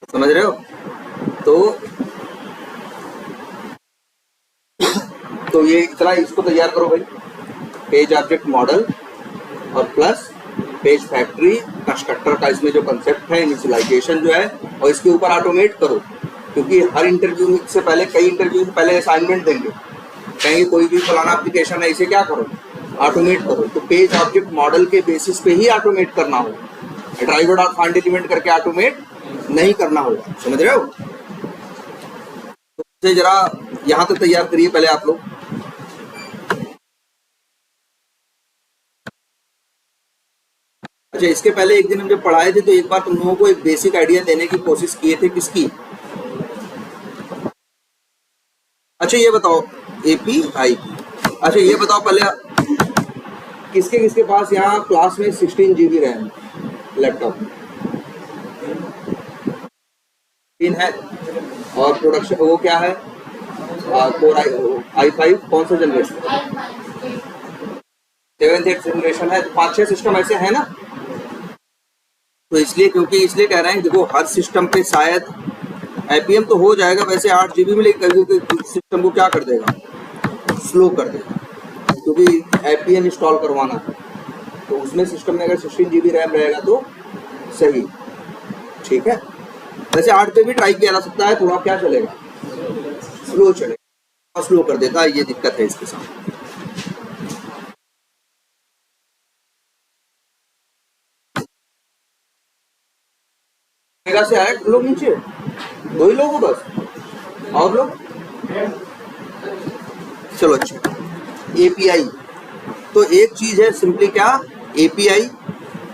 समझ रहे हो? तो ये इतना इसको तैयार करो भाई, पेज ऑब्जेक्ट मॉडल और प्लस पेज फैक्ट्री कंस्ट्रक्टर का इसमें जो कंसेप्ट है, इनिशियलाइजेशन जो है, और इसके ऊपर ऑटोमेट करो, क्योंकि हर इंटरव्यू से पहले, कई इंटरव्यू से पहले असाइनमेंट देंगे, कहेंगे कोई भी फलाना एप्लीकेशन है इसे क्या करो, ऑटोमेट करो। तो पेज ऑब्जेक्ट मॉडल के बेसिस पे ही ऑटोमेट करना होगा, ड्राइवर डॉट फाइंड एलिमेंट करके ऑटोमेट नहीं करना होगा। समझ रहे हो? तो जरा यहाँ तक तैयार करिए पहले आप लोग। अच्छा, इसके पहले एक दिन हम जब पढ़ाए थे तो एक बार तुम लोगों को एक बेसिक आइडिया देने की कोशिश किए थे, किसकी? अच्छा ये बताओ, API। अच्छा ये बताओ पहले, किसके किसके पास यहाँ क्लास में 16 GB रैम लैपटॉप है? और प्रोडक्शन वो क्या है? कोर i5 कौन सा जनरेशन? 7th जनरेशन है। तो 5-6 सिस्टम ऐसे है ना। तो इसलिए कह रहे हैं, देखो हर सिस्टम पे शायद IPM तो हो जाएगा वैसे 8 GB में, लेकिन सिस्टम को क्या कर देगा? स्लो कर देगा, क्योंकि IPM इंस्टॉल करवाना है। तो उसमें सिस्टम में अगर 16 GB रैम रहेगा तो सही, ठीक है। वैसे 8 पे भी ट्राई किया जा सकता है, थोड़ा क्या चलेगा? स्लो चलेगा, स्लो कर देता है, ये दिक्कत है इसके साथ। से आए लोग नीचे, 2 ही लोग हो बस, और लोग चलो। अच्छा API, तो एक चीज है सिंपली क्या? API,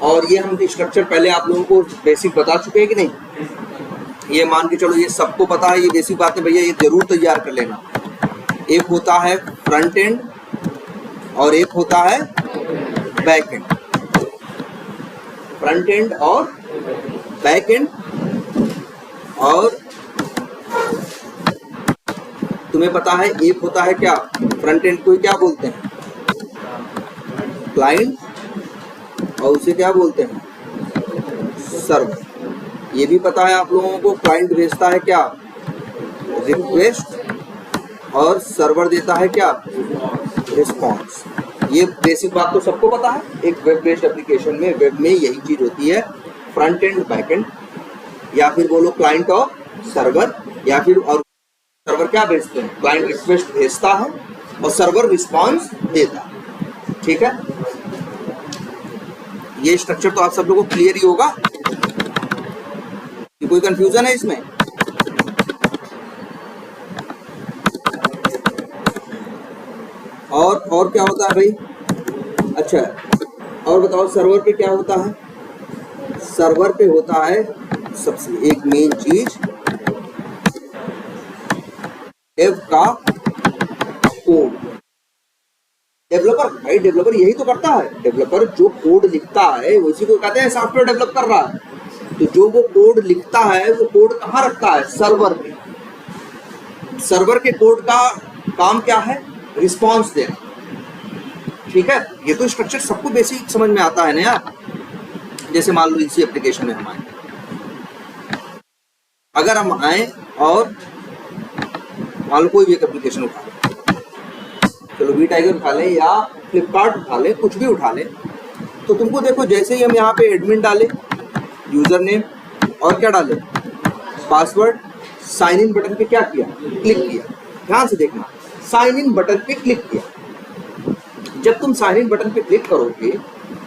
और ये हम स्ट्रक्चर पहले आप लोगों को बेसिक बता चुके हैं कि नहीं? ये मान के चलो ये सबको पता है, ये बेसिक बात है भैया, ये जरूर तैयार कर लेना। एक होता है फ्रंट एंड और एक होता है बैक एंड। फ्रंट एंड और बैक एंड, और तुम्हें पता है एक होता है क्या? फ्रंट एंड को क्या बोलते हैं? क्लाइंट, और उसे क्या बोलते हैं? सर्वर। ये भी पता है आप लोगों को, क्लाइंट भेजता है क्या? रिक्वेस्ट, और सर्वर देता है क्या? रिस्पॉन्स। ये बेसिक बात तो सबको पता है। एक वेब बेस्ड एप्लीकेशन में, वेब में यही चीज होती है, फ्रंट एंड बैक एंड, या फिर बोलो क्लाइंट और सर्वर, या फिर और सर्वर क्या भेजते हैं? क्लाइंट रिक्वेस्ट भेजता है और सर्वर रिस्पांस देता है, ठीक है। ये स्ट्रक्चर तो आप सब लोगों को क्लियर ही होगा, कोई कंफ्यूजन है इसमें? और क्या होता है भाई? अच्छा और बताओ, सर्वर पे क्या होता है? सर्वर पे होता है सबसे एक मेन चीज, डेव का कोड। डेवलपर भाई, डेवलपर यही तो करता है। डेवलपर जो कोड लिखता है उसी को कहते हैं सॉफ्टवेयर डेवलप कर रहा है। तो जो वो कोड लिखता है वो कोड कहाँ रखता है? सर्वर पे। सर्वर के कोड का काम क्या है? रिस्पॉन्स देना, ठीक है। ये तो स्ट्रक्चर सबको बेसिक समझ में आता है ना यार। जैसे मान लो इसी एप्लीकेशन में हम आए, अगर हम आए और मान लो कोई भी एक एप्लीकेशन उठा ले, चलो वी टाइगर उठा ले या फ्लिपकार्ट उठा ले, कुछ भी उठा ले, तो तुमको देखो जैसे ही हम यहाँ पे एडमिन डाले, यूजर नेम और क्या डाले? पासवर्ड, साइन इन बटन पे क्या किया? क्लिक किया। ध्यान से देखना, साइन इन बटन पे क्लिक किया। जब तुम साइन इन बटन पे क्लिक करोगे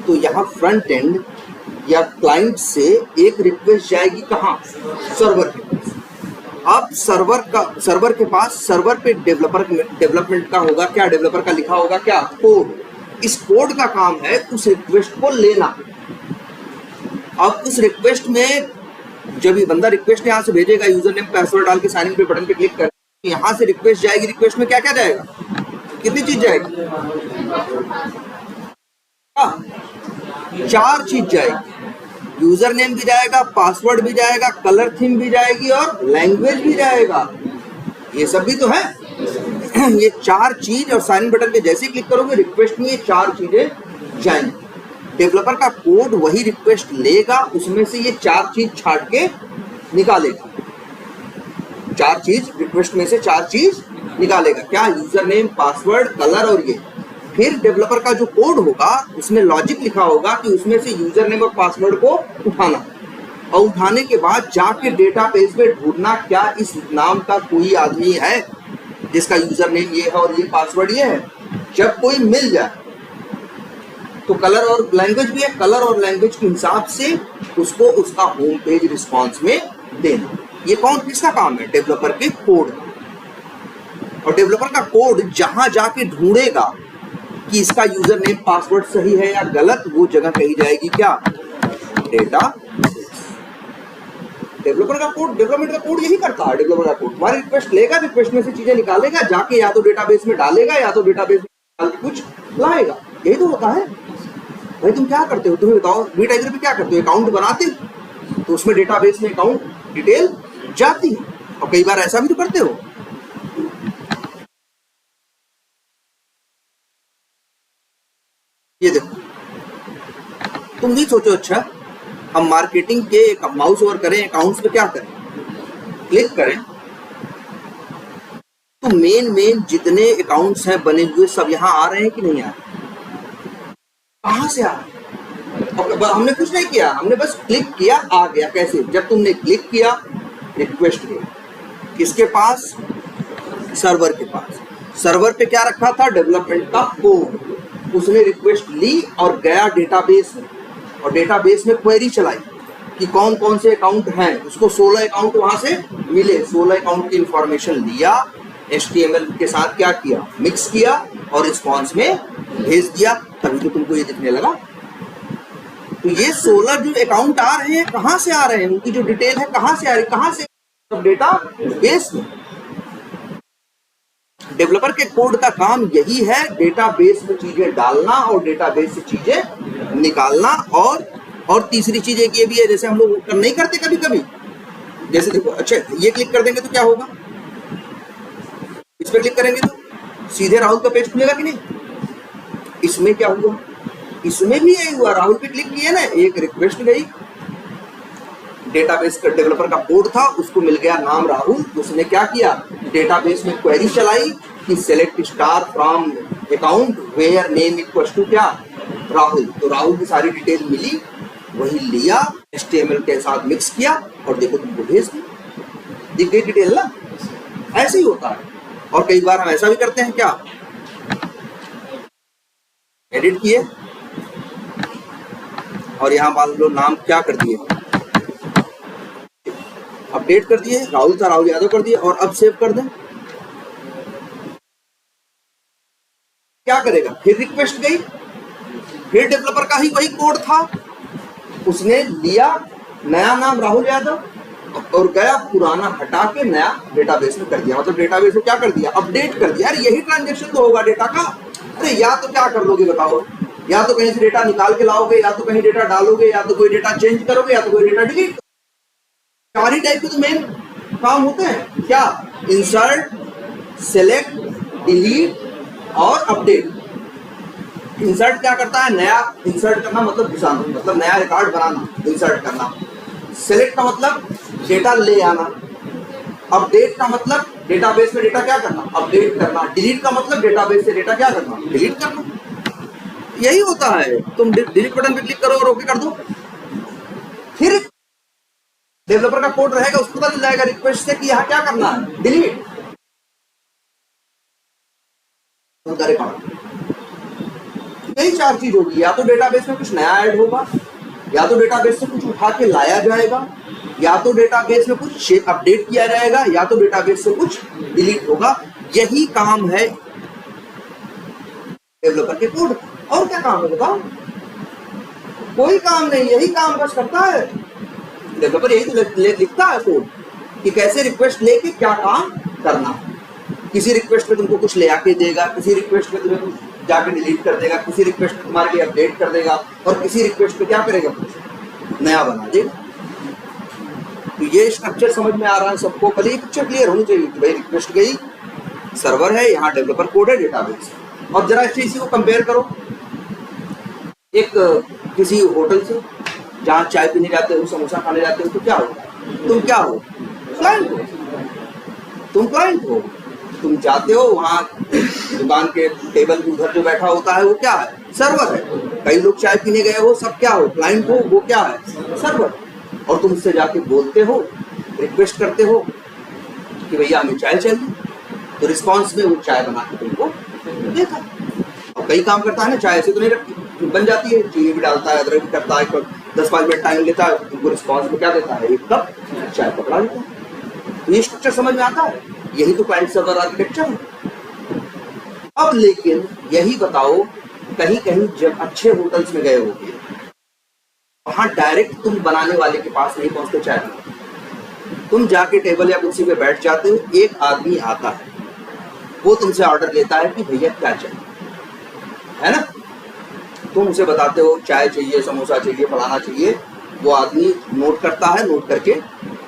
तो यहाँ फ्रंट एंड या क्लाइंट से एक रिक्वेस्ट जाएगी कहाँ? सर्वर के पास। अब सर्वर के पास, सर्वर पे डेवलपमेंट का होगा क्या? डेवलपर का लिखा होगा क्या? कोड। इस कोड का काम है उस रिक्वेस्ट को लेना। अब उस रिक्वेस्ट में जब ये बंदा रिक्वेस्ट यहाँ से भेजेगा, यूजर नेम पासवर्ड डाल के साइन इन पे बटन पे क्लिक कर, यहाँ से रिक्वेस्ट जाएगी। रिक्वेस्ट में क्या क्या जाएगा? कितनी चीज जाएगी? 4 चीज जाएगी। यूजर नेम भी जाएगा, पासवर्ड भी जाएगा, कलर थीम भी जाएगी और लैंग्वेज भी जाएगा। ये सब भी तो है। ये 4 चीज, और साइन इन बटन पे जैसे ही क्लिक करोगे रिक्वेस्ट में ये 4 चीजें जाएंगी। डेवलपर का कोड वही रिक्वेस्ट लेगा, उसमें से ये 4 चीज छाट के निकालेगा, 4 चीज रिक्वेस्ट में से 4 चीज निकालेगा। क्या? यूजर नेम, पासवर्ड, कलर और ये। फिर डेवलपर का जो कोड होगा उसमें लॉजिक लिखा होगा कि उसमें से यूजर नेम और पासवर्ड को उठाना, और उठाने के बाद जाके डेटाबेस में ढूंढना क्या इस नाम का कोई आदमी है जिसका यूजर नेम ये है और ये पासवर्ड ये है। जब कोई मिल जाए तो कलर और लैंग्वेज भी है, कलर और लैंग्वेज के हिसाब से उसको उसका होम पेज रिस्पॉन्स में देना। ये कौन किसका काम है? डेवलपर के कोड। और डेवलपर का कोड जहां जाके ढूंढेगा कि इसका यूजर नेम पासवर्ड सही है या गलत, वो जगह कही जाएगी क्या? डेटा। डेवलपर का कोड, डेवलपमेंट का कोड यही करता है। डेवलपर का कोड तुम्हारी रिक्वेस्ट लेगा, रिक्वेस्ट में से चीजें निकालेगा, जाके या तो डेटाबेस में डालेगा या तो डेटाबेस में डाल के कुछ लाएगा। यही तो होता है भाई। तुम क्या करते हो? तुम्हें बताओ, वी टाइगर पे क्या करते हो? अकाउंट बनाते हो तो उसमें डेटाबेस में अकाउंट डिटेल जाती है, और कई बार ऐसा भी तो करते हो। ये देखो, तुम भी सोचो, अच्छा हम मार्केटिंग के माउस ओवर करें, अकाउंट्स पे क्या करें? क्लिक करें तो मेन जितने अकाउंट्स हैं बने हुए सब यहाँ आ रहे हैं कि नहीं आ रहे? कहां से आ रहे? हमने कुछ नहीं किया, हमने बस क्लिक किया, आ गया। कैसे? जब तुमने क्लिक किया, रिक्वेस्ट गई किसके पास? सर्वर के पास। सर्वर पे क्या रखा था? डेवलपमेंट का कोड। उसने रिक्वेस्ट ली और गया डेटाबेस में, और डेटाबेस में क्वेरी चलाई कि कौन कौन से अकाउंट हैं। उसको 16 अकाउंट वहां से मिले। 16 अकाउंट की इंफॉर्मेशन लिया, HTML के साथ क्या किया? मिक्स किया और रिस्पॉन्स में भेज दिया। तभी तो तुमको ये दिखने लगा। तो ये 16 जो अकाउंट आ रहे हैं कहां से आ रहे हैं? उनकी जो डिटेल है कहां से आ रही है? कहां से? डेटा बेस में। डेवलपर के कोड का काम यही है, डेटाबेस में चीजें डालना और डेटाबेस से चीजें निकालना। और तीसरी चीज एक ये भी है, जैसे हम लोग नहीं करते कभी कभी, जैसे देखो, अच्छा ये क्लिक कर देंगे तो क्या होगा? इस पे क्लिक करेंगे तो सीधे राहुल का पेज खुलेगा कि नहीं? इसमें क्या हुआ? इसमें भी यही हुआ। राहुल पे क्लिक किया ना, एक रिक्वेस्ट गई, डेटाबेस का डेवलपर का कोड था, उसको मिल गया नाम राहुल। उसने क्या किया? डेटाबेस में क्वेरी चलाई कि select star from account where name equals to क्या? राहुल। तो राहुल की सारी डिटेल मिली, वही लिया, HTML के साथ मिक्स किया और देखो तुमको भेज दी, दिख गई डिटेल ना। ऐसे ही होता है। और कई बार हम ऐसा भी करते हैं, क्या? एडिट किए और यहाँ मान लो नाम क्या कर दिए, अपडेट कर दिए, राहुल था राहुल यादव कर दिए, और अब सेव कर दें। क्या करेगा? फिर रिक्वेस्ट गई, फिर डेवलपर का ही वही कोड था, उसने लिया नया नाम राहुल यादव और गया, पुराना हटा के नया डेटाबेस में कर दिया। मतलब डेटाबेस में क्या कर दिया? अपडेट कर दिया। यार यही ट्रांजेक्शन तो होगा डेटा का। अरे या तो क्या कर लोगे बताओ? या तो कहीं से डेटा निकाल के लाओगे, या तो कहीं डेटा डालोगे, या तो कोई डेटा चेंज करोगे, या तो कोई डेटा डिलीट। 4 ही टाइप के तो मेन काम होते हैं। क्या? इंसर्ट, सेलेक्ट, डिलीट और अपडेट। इंसर्ट क्या करता है? नया इंसर्ट करना, मतलब घुसाना, मतलब नया रिकॉर्ड बनाना, इंसर्ट करना। सेलेक्ट का मतलब डेटा ले आना। अपडेट का मतलब डेटाबेस में डेटा क्या करना? अपडेट करना। डिलीट का मतलब डेटाबेस से डेटा क्या करना? डिलीट करना। यही होता है। तुम डिलीट बटन पे क्लिक करो और ओके कर दो, फिर डेवलपर का कोड रहेगा, उसको पता चल जाएगा रिक्वेस्ट से कि यहाँ क्या करना है? डिलीट। यही 4 चीज होगी। या तो डेटाबेस में कुछ नया ऐड होगा, या तो डेटाबेस से कुछ उठा के लाया जाएगा, या तो डेटाबेस में कुछ अपडेट किया जाएगा, या तो डेटाबेस से कुछ डिलीट होगा। यही काम है डेवलपर के कोड। और क्या काम है बताओ? कोई काम नहीं, यही काम बस करता है डेवलपर। यही तो लिखता है कोड कि कैसे रिक्वेस्ट लेके क्या काम करना। किसी रिक्वेस्ट में तुमको कुछ ले आके देगा, किसी रिक्वेस्ट में तुम्हें कुछ जाके डिलीट कर देगा, किसी रिक्वेस्ट में तुम्हारे लिए अपडेट कर देगा, और किसी रिक्वेस्ट पे क्या करेगा? कुछ नया बना देगा। तो ये स्ट्रक्चर समझ में आ रहा है सबको? पहले ये पिक्चर क्लियर होनी चाहिए कि भाई रिक्वेस्ट गई, सर्वर है, यहाँ डेवलपर कोड है, डेटाबेस। और जरा इसी को कंपेयर करो एक किसी होटल से, जहाँ चाय पीने जाते हो, समोसा खाने जाते हो, तो क्या होता है? तुम क्या हो? क्लाइंट हो। तुम क्लाइंट हो, तुम जाते हो वहां दुकान के टेबल के उधर जो बैठा होता है वो क्या है? सर्वर है। कई लोग चाय पीने गए हो, सब क्या हो? क्लाइंट हो, वो क्या है? सर्वर। और तुम उससे जाके बोलते हो, रिक्वेस्ट करते हो कि भैया हमें चाय चाहिए, तो रिस्पॉन्स में वो चाय बना के तुमको देता। और कई काम करता है ना, चाय ऐसे तो नहीं रखती, बन जाती है, चीनी भी डालता है, अदरक भी करता है, 10-5 मिनट टाइम लेता है, तुमको रिस्पॉन्स में क्या देता है? 1 कप चाय पकड़ा देता है। तो ये स्ट्रक्चर समझ में आता है? यही तो क्लाइंट सर्वर आर्किटेक्चर है। अब लेकिन यही बताओ, कहीं कहीं जब अच्छे होटल्स में गए होगे, वहां डायरेक्ट तुम बनाने वाले के पास नहीं पहुंचते चाय बनाने। तुम जाके टेबल या कुर्सी पे बैठ जाते हो, एक आदमी आता है, वो तुमसे ऑर्डर लेता है कि भैया क्या चाहिए, है ना? तुम उसे बताते हो चाय चाहिए, समोसा चाहिए, फलाना चाहिए, वो आदमी नोट करता है, नोट करके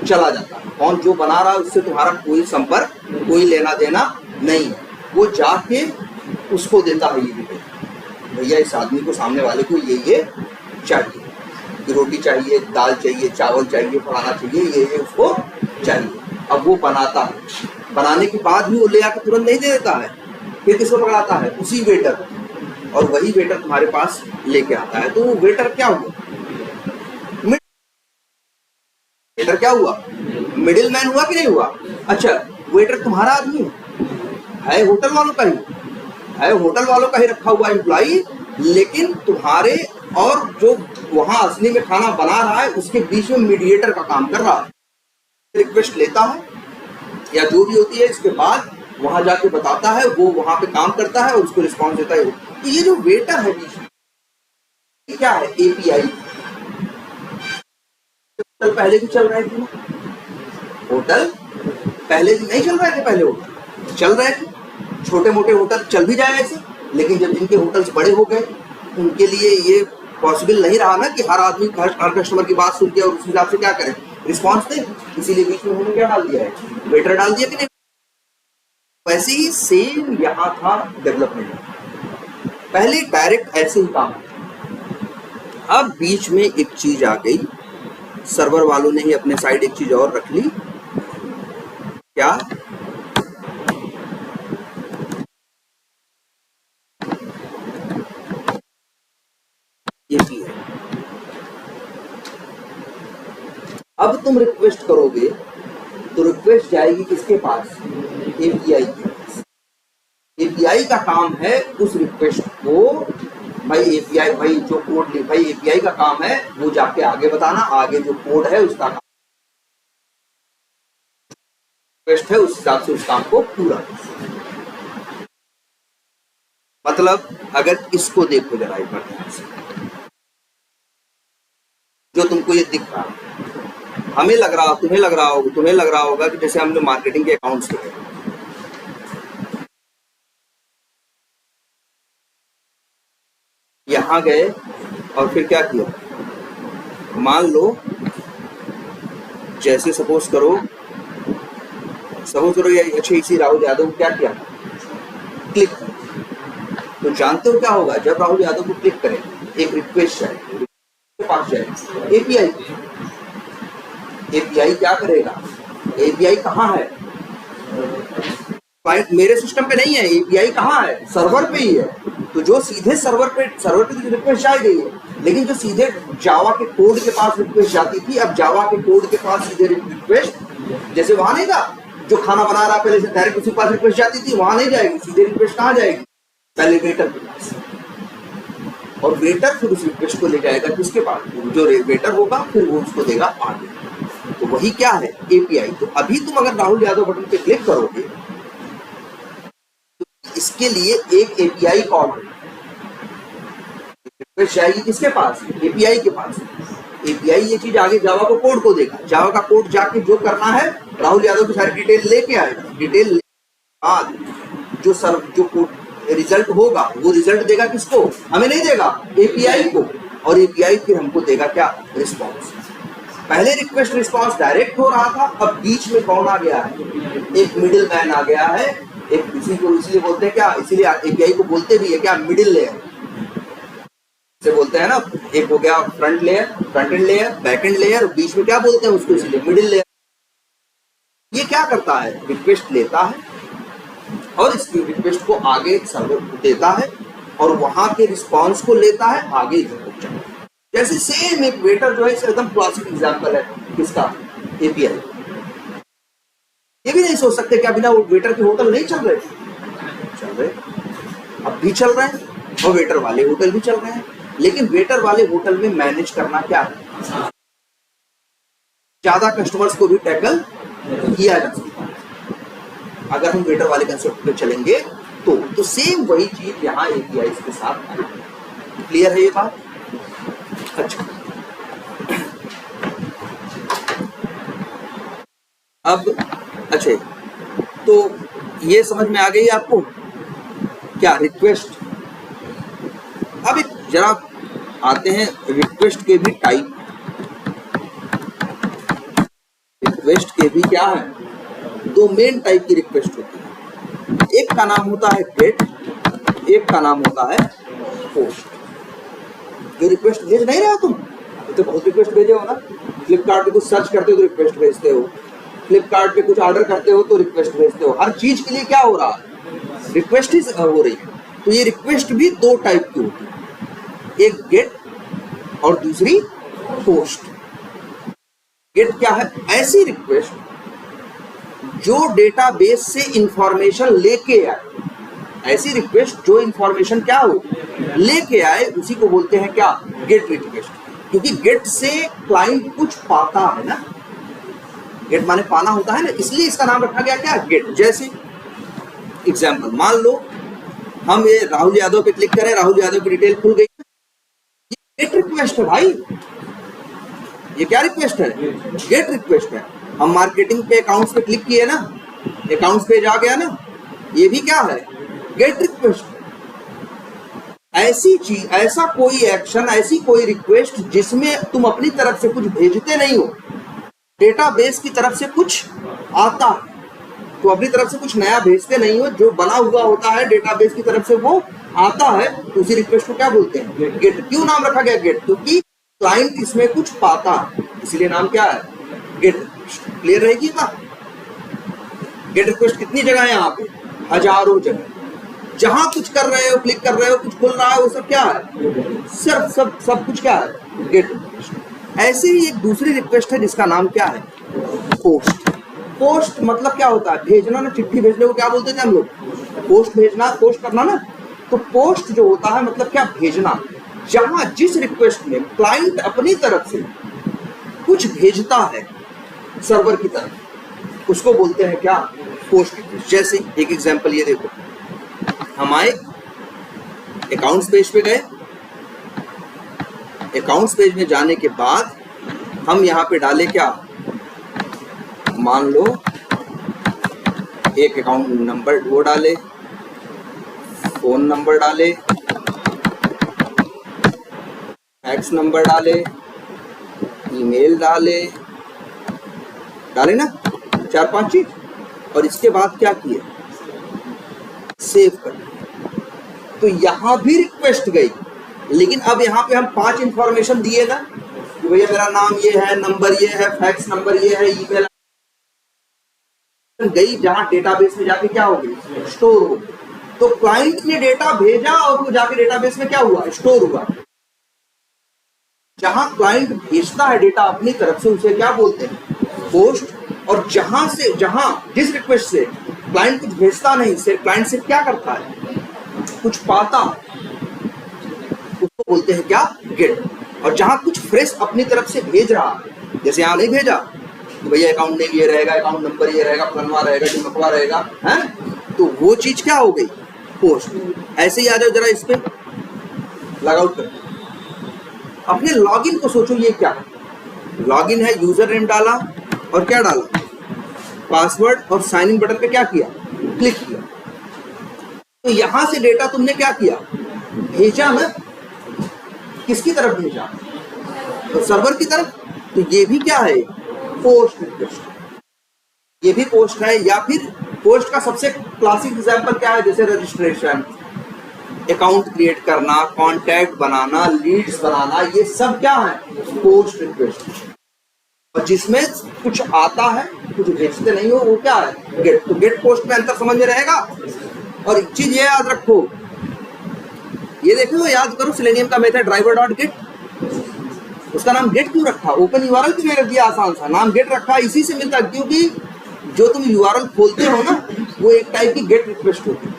चला जाता है। कौन जो बना रहा है उससे तुम्हारा कोई संपर्क, कोई लेना देना नहीं है। वो जाके उसको देता है ये डिटेल, भैया इस आदमी को, सामने वाले को ये चाहिए, कि रोटी चाहिए, दाल चाहिए, चावल चाहिए, फलाना चाहिए, ये उसको चाहिए। अब वो बनाता है, बनाने के बाद भी वो ले आकर तुरंत नहीं दे देता है, फिर किसको पकड़ाता है? उसी वेटर, और वही वेटर तुम्हारे पास लेके आता है। तो वो वेटर क्या हुआ? वेटर क्या हुआ? मिडिल मैन हुआ कि नहीं हुआ? अच्छा, वेटर तुम्हारा आदमी है होटल वालों का ही है, होटल वालों का ही रखा हुआ एम्प्लॉई, लेकिन तुम्हारे और जो वहां असली में खाना बना रहा है उसके बीच में मीडिएटर का काम कर रहा है। रिक्वेस्ट लेता है या जो भी होती है, इसके बाद वहां जाके बताता है, वो वहां पे काम करता है और उसको रिस्पॉन्स देता है। तो ये जो वेटर है बीच में, क्या है? एपीआई। होटल पहले भी चल रहे थे, होटल पहले भी नहीं चल रहे थे, पहले होटल चल रहे थे, छोटे मोटे होटल चल भी जाए ऐसे, लेकिन जब जिनके होटल्स बड़े हो गए, उनके लिए ये पॉसिबल नहीं रहा ना कि हर आदमी हर कस्टमर की बात सुन के और उस हिसाब से क्या करे, रिस्पॉन्स दे। इसीलिए बीच में उन्होंने क्या डाल दिया है? वेटर डाल दिया कि नहीं? वैसे ही सेम यहाँ था डेवलपमेंट, पहले डायरेक्ट ऐसे ही काम। अब बीच में एक चीज आ गई, सर्वर वालों ने ही अपने साइड एक चीज और रख ली। क्या? ये चीज है। अब तुम रिक्वेस्ट करोगे तो रिक्वेस्ट जाएगी किसके पास? एपीआई के पास। एपीआई का काम है उस रिक्वेस्ट को, भाई एपीआई, भाई जो कोड, भाई एपीआई का काम है वो जाके आगे बताना, आगे जो कोड है उसका काम, रिक्वेस्ट है उस हिसाब से उस काम को पूरा। मतलब अगर इसको देखो जरा एक बार ध्यान से, जो तुमको ये दिख रहा है, हमें लग रहा, तुम्हें लग रहा होगा कि जैसे हम लोग मार्केटिंग के अकाउंट्स के हैं, यहां गए और फिर क्या किया? मान लो जैसे सपोज करो ये अच्छे इसी राहुल यादव को क्या किया? क्लिक। तो जानते हो क्या होगा जब राहुल यादव को क्लिक करें? एक रिक्वेस्ट जाएगी, पास जाएगी एपीआई। एपीआई क्या करेगा? एपीआई कहाँ है? मेरे सिस्टम पे नहीं है, एपीआई कहाँ है? सर्वर पे ही है। तो जो सीधे सर्वर पे रिक्वेस्ट जा रही है, लेकिन जो सीधे जावा के कोड के पास रिक्वेस्ट जाती थी, अब जावा के कोड के पास सीधे रिक्वेस्ट, जैसे वहां नहीं था जो खाना बना रहा पहले से डायरेक्ट उसी के पास रिक्वेस्ट जाती थी, वहां नहीं जाएगी, सीधे रिक्वेस्ट कहाँ जाएगी? पहले वेटर के पास, और वेटर फिर उस रिक्वेस्ट को ले जाएगा किसके पास? जो वेटर होगा फिर वो उसको देगा आगे। तो वही क्या है? एपीआई। तो अभी तुम अगर राहुल यादव बटन पे क्लिक करोगे तो इसके लिए एक एपीआई कॉल रिक्वेस्ट जाएगी किसके पास? एपीआई के पास। एपीआई ये चीज आगे जावा को कोड को देगा, जावा का कोड जाके जो करना है राहुल यादव की सारी डिटेल लेके आएगा। डिटेल बाद जो कोड रिजल्ट होगा वो रिजल्ट देगा किसको? हमें नहीं देगा, एपीआई को। और एपीआई फिर हमको देगा क्या? रिस्पॉन्स। पहले रिक्वेस्ट रिस्पॉन्स डायरेक्ट हो रहा था, अब बीच में कौन आ गया है? एक मिडिल मैन आ गया है। एक इसी को इसलिए बोलते हैं क्या? इसीलिए एपीआई को बोलते भी है क्या? Middle layer. से बोलते हैं ना, एक हो गया front layer, front end layer, back end layer, बीच में क्या बोलते हैं उसको, इसलिए मिडिल लेयर। ये क्या करता है, रिक्वेस्ट लेता है और इसकी रिक्वेस्ट को आगे सर्वर को देता है और वहां के रिस्पांस को लेता है आगे इधर पहुंचाता है। जैसे सेम एक वेटर जो है, एकदम क्लासिक एग्जांपल है किसका, एपीआई। ये भी नहीं सोच सकते क्या बिना वेटर के होटल नहीं चल रहे, चल रहे, अब भी चल रहे हैं, और वेटर वाले होटल भी चल रहे हैं। लेकिन वेटर वाले होटल में मैनेज करना क्या है, ज्यादा कस्टमर्स को भी टैकल किया जा सकता है अगर हम वेटर वाले कंसेप्ट पे चलेंगे तो सेम वही चीज यहाँ एपीआई के साथ आएगी। क्लियर है ये बात? अच्छा, अब अच्छा, तो ये समझ में आ गई आपको क्या रिक्वेस्ट। अब एक जरा आते हैं रिक्वेस्ट के भी टाइप। रिक्वेस्ट के भी क्या है, दो मेन टाइप की रिक्वेस्ट होती है। एक का नाम होता है गेट, एक का नाम होता है पोस्ट। जो रिक्वेस्ट भेज नहीं रहे हो तुम, तो बहुत रिक्वेस्ट भेजे हो ना, फ्लिपकार्ट पे कुछ सर्च करते हो तो रिक्वेस्ट भेजते हो, फ्लिपकार्ट पे कुछ ऑर्डर करते हो तो रिक्वेस्ट भेजते हो। हर चीज के लिए क्या हो रहा है, रिक्वेस्ट ही हो रही है। तो ये रिक्वेस्ट भी दो टाइप की होती है, एक गेट और दूसरी पोस्ट। गेट क्या है, ऐसी रिक्वेस्ट जो डेटाबेस से इंफॉर्मेशन लेके आए, ऐसी रिक्वेस्ट जो इंफॉर्मेशन क्या हो लेके आए, उसी को बोलते हैं क्या, गेट रिक्वेस्ट। क्योंकि गेट से क्लाइंट कुछ पाता है ना, गेट माने पाना होता है ना, इसलिए इसका नाम रखा गया क्या, गेट। जैसे एग्जांपल मान लो हम ये राहुल यादव पे क्लिक करें, राहुल यादव की डिटेल खुल गई, ये गेट रिक्वेस्ट है भाई। ये क्या रिक्वेस्ट है, गेट रिक्वेस्ट है। हम मार्केटिंग पे अकाउंट्स पे क्लिक किए ना, अकाउंट्स पे जा गया ना, ये भी क्या है, गेट रिक्वेस्ट। ऐसी चीज, ऐसा कोई एक्शन, ऐसी कोई रिक्वेस्ट जिसमें तुम अपनी तरफ से कुछ भेजते नहीं हो, डेटाबेस की तरफ से कुछ आता है, तो अपनी तरफ से कुछ नया भेजते नहीं हो, जो बना हुआ होता है डेटाबेस की तरफ से वो आता है, तो उसी रिक्वेस्ट को क्या बोलते हैं, गेट। क्यों नाम रखा गया गेट, क्योंकि क्लाइंट इसमें कुछ पाता है, इसलिए नाम क्या है, गेट रिक्वेस्ट। क्लियर रहेगी बात? गेट रिक्वेस्ट कितनी जगह है यहाँ पे, हजारों जगह। जहां कुछ कर रहे हो, क्लिक कर रहे हो, कुछ खुल रहा है, वो सब क्या है, सिर्फ सब कुछ क्या है, गेट रिक्वेस्ट। ऐसे ही एक दूसरी रिक्वेस्ट है जिसका नाम क्या है, पोस्ट। पोस्ट मतलब क्या होता है, भेजना ना, चिट्ठी भेजने को क्या बोलते थे हम लोग, पोस्ट भेजना, पोस्ट करना ना। तो पोस्ट जो होता है मतलब क्या, भेजना। जहां जिस रिक्वेस्ट में क्लाइंट अपनी तरफ से कुछ भेजता है सर्वर की तरफ, उसको बोलते हैं क्या, पोस्ट रिक्वेस्ट। जैसे एक एग्जांपल ये देखो, हम आए अकाउंट्स पेज पे गए, अकाउंट्स पेज में जाने के बाद हम यहाँ पे डाले क्या, मान लो एक अकाउंट नंबर वो डाले, फोन नंबर डाले, फैक्स नंबर डाले, ईमेल डाले ना, 4-5 चीज। और इसके बाद क्या किए, सेव कर। तो यहां भी रिक्वेस्ट गई, लेकिन अब यहाँ पे हम 5 इंफॉर्मेशन दिए ना, कि भैया मेरा नाम ये है, नंबर ये है, फैक्स नंबर ये है, ईमेल गई, जहां डेटाबेस में जाके क्या हो गई, स्टोर हो गई। तो क्लाइंट ने डेटा भेजा और वो जाके डेटाबेस में क्या हुआ, स्टोर हुआ। जहां क्लाइंट भेजता है डेटा अपनी तरफ से, उसे क्या बोलते हैं, पोस्ट। और जहां जिस रिक्वेस्ट से क्लाइंट कुछ भेजता नहीं, सिर्फ क्लाइंट से क्या करता है, कुछ पाता, उसको बोलते हैं क्या, गेट। और जहां कुछ फ्रेश अपनी तरफ से भेज रहा है, जैसे यहाँ नहीं भेजा तो भैया अकाउंट नेम ये रहेगा, अकाउंट नंबर ये रहेगा, फलनवा रहेगा, टिमकवा रहेगा, है, तो वो चीज क्या हो गई, पोस्ट। ऐसे ही आ जाओ जरा इस पे लॉगआउट कर, अपने लॉगिन को सोचो, ये क्या लॉगिन है, यूजर नेम डाला और क्या डाला, पासवर्ड, और साइन इन बटन पे क्या किया, क्लिक किया। तो यहां से डेटा तुमने क्या किया, भेजा ना, किसकी तरफ भेजा, तो सर्वर की तरफ। तो ये भी क्या है, पोस्ट रिक्वेस्ट, ये भी पोस्ट है। या फिर पोस्ट का सबसे क्लासिक एग्जांपल क्या है, जैसे रजिस्ट्रेशन, अकाउंट क्रिएट करना, कॉन्टैक्ट बनाना, लीड्स बनाना, ये सब क्या है? Post request. और जिसमें कुछ आता है, कुछ भेजते नहीं हो, वो क्या है? गेट। तो गेट पोस्ट में अंतर समझ में रहेगा। और एक चीज ये याद रखो, ये देखो, याद करो सेलेनियम का मेथड ड्राइवर डॉट गेट, उसका नाम गेट क्यों रखा? ओपन यूआरएल क्यों रख दिया? आसान सा नाम गेट रखा, इसी से मिलता, क्योंकि जो तुम यूआरएल खोलते हो ना, वो एक टाइप की गेट रिक्वेस्ट होती है।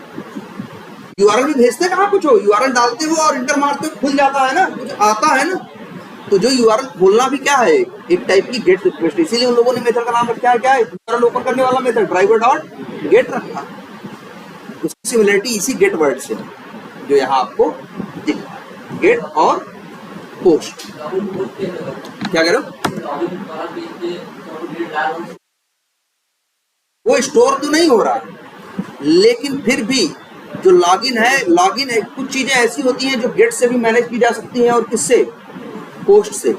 यूआरएल भी भेजते कहाँ कुछ हो, यूआरएल डालते हो और इंटर मारते हो, खुल जाता है ना, कुछ आता है ना। तो जो यूआरएल खोलना भी क्या है? एक टाइप की गेट रिक्वेस्ट। इसीलिए उन लोगों ने मेथड का नाम रखा है क्या है? यूआरएल ओपन करने वाला मेथड ड्राइवर डॉट गेट रखा। उसकी सिमिलरिटी इसी गेट वर्ड से जो यहाँ आपको दिख रहा है, गेट और पोस्ट। क्या कह रहे हो? वो स्टोर तो नहीं हो रहा, लेकिन फिर भी जो लॉगिन है, कुछ चीजें ऐसी होती हैं जो गेट से भी मैनेज की जा सकती हैं, और किससे? पोस्ट से।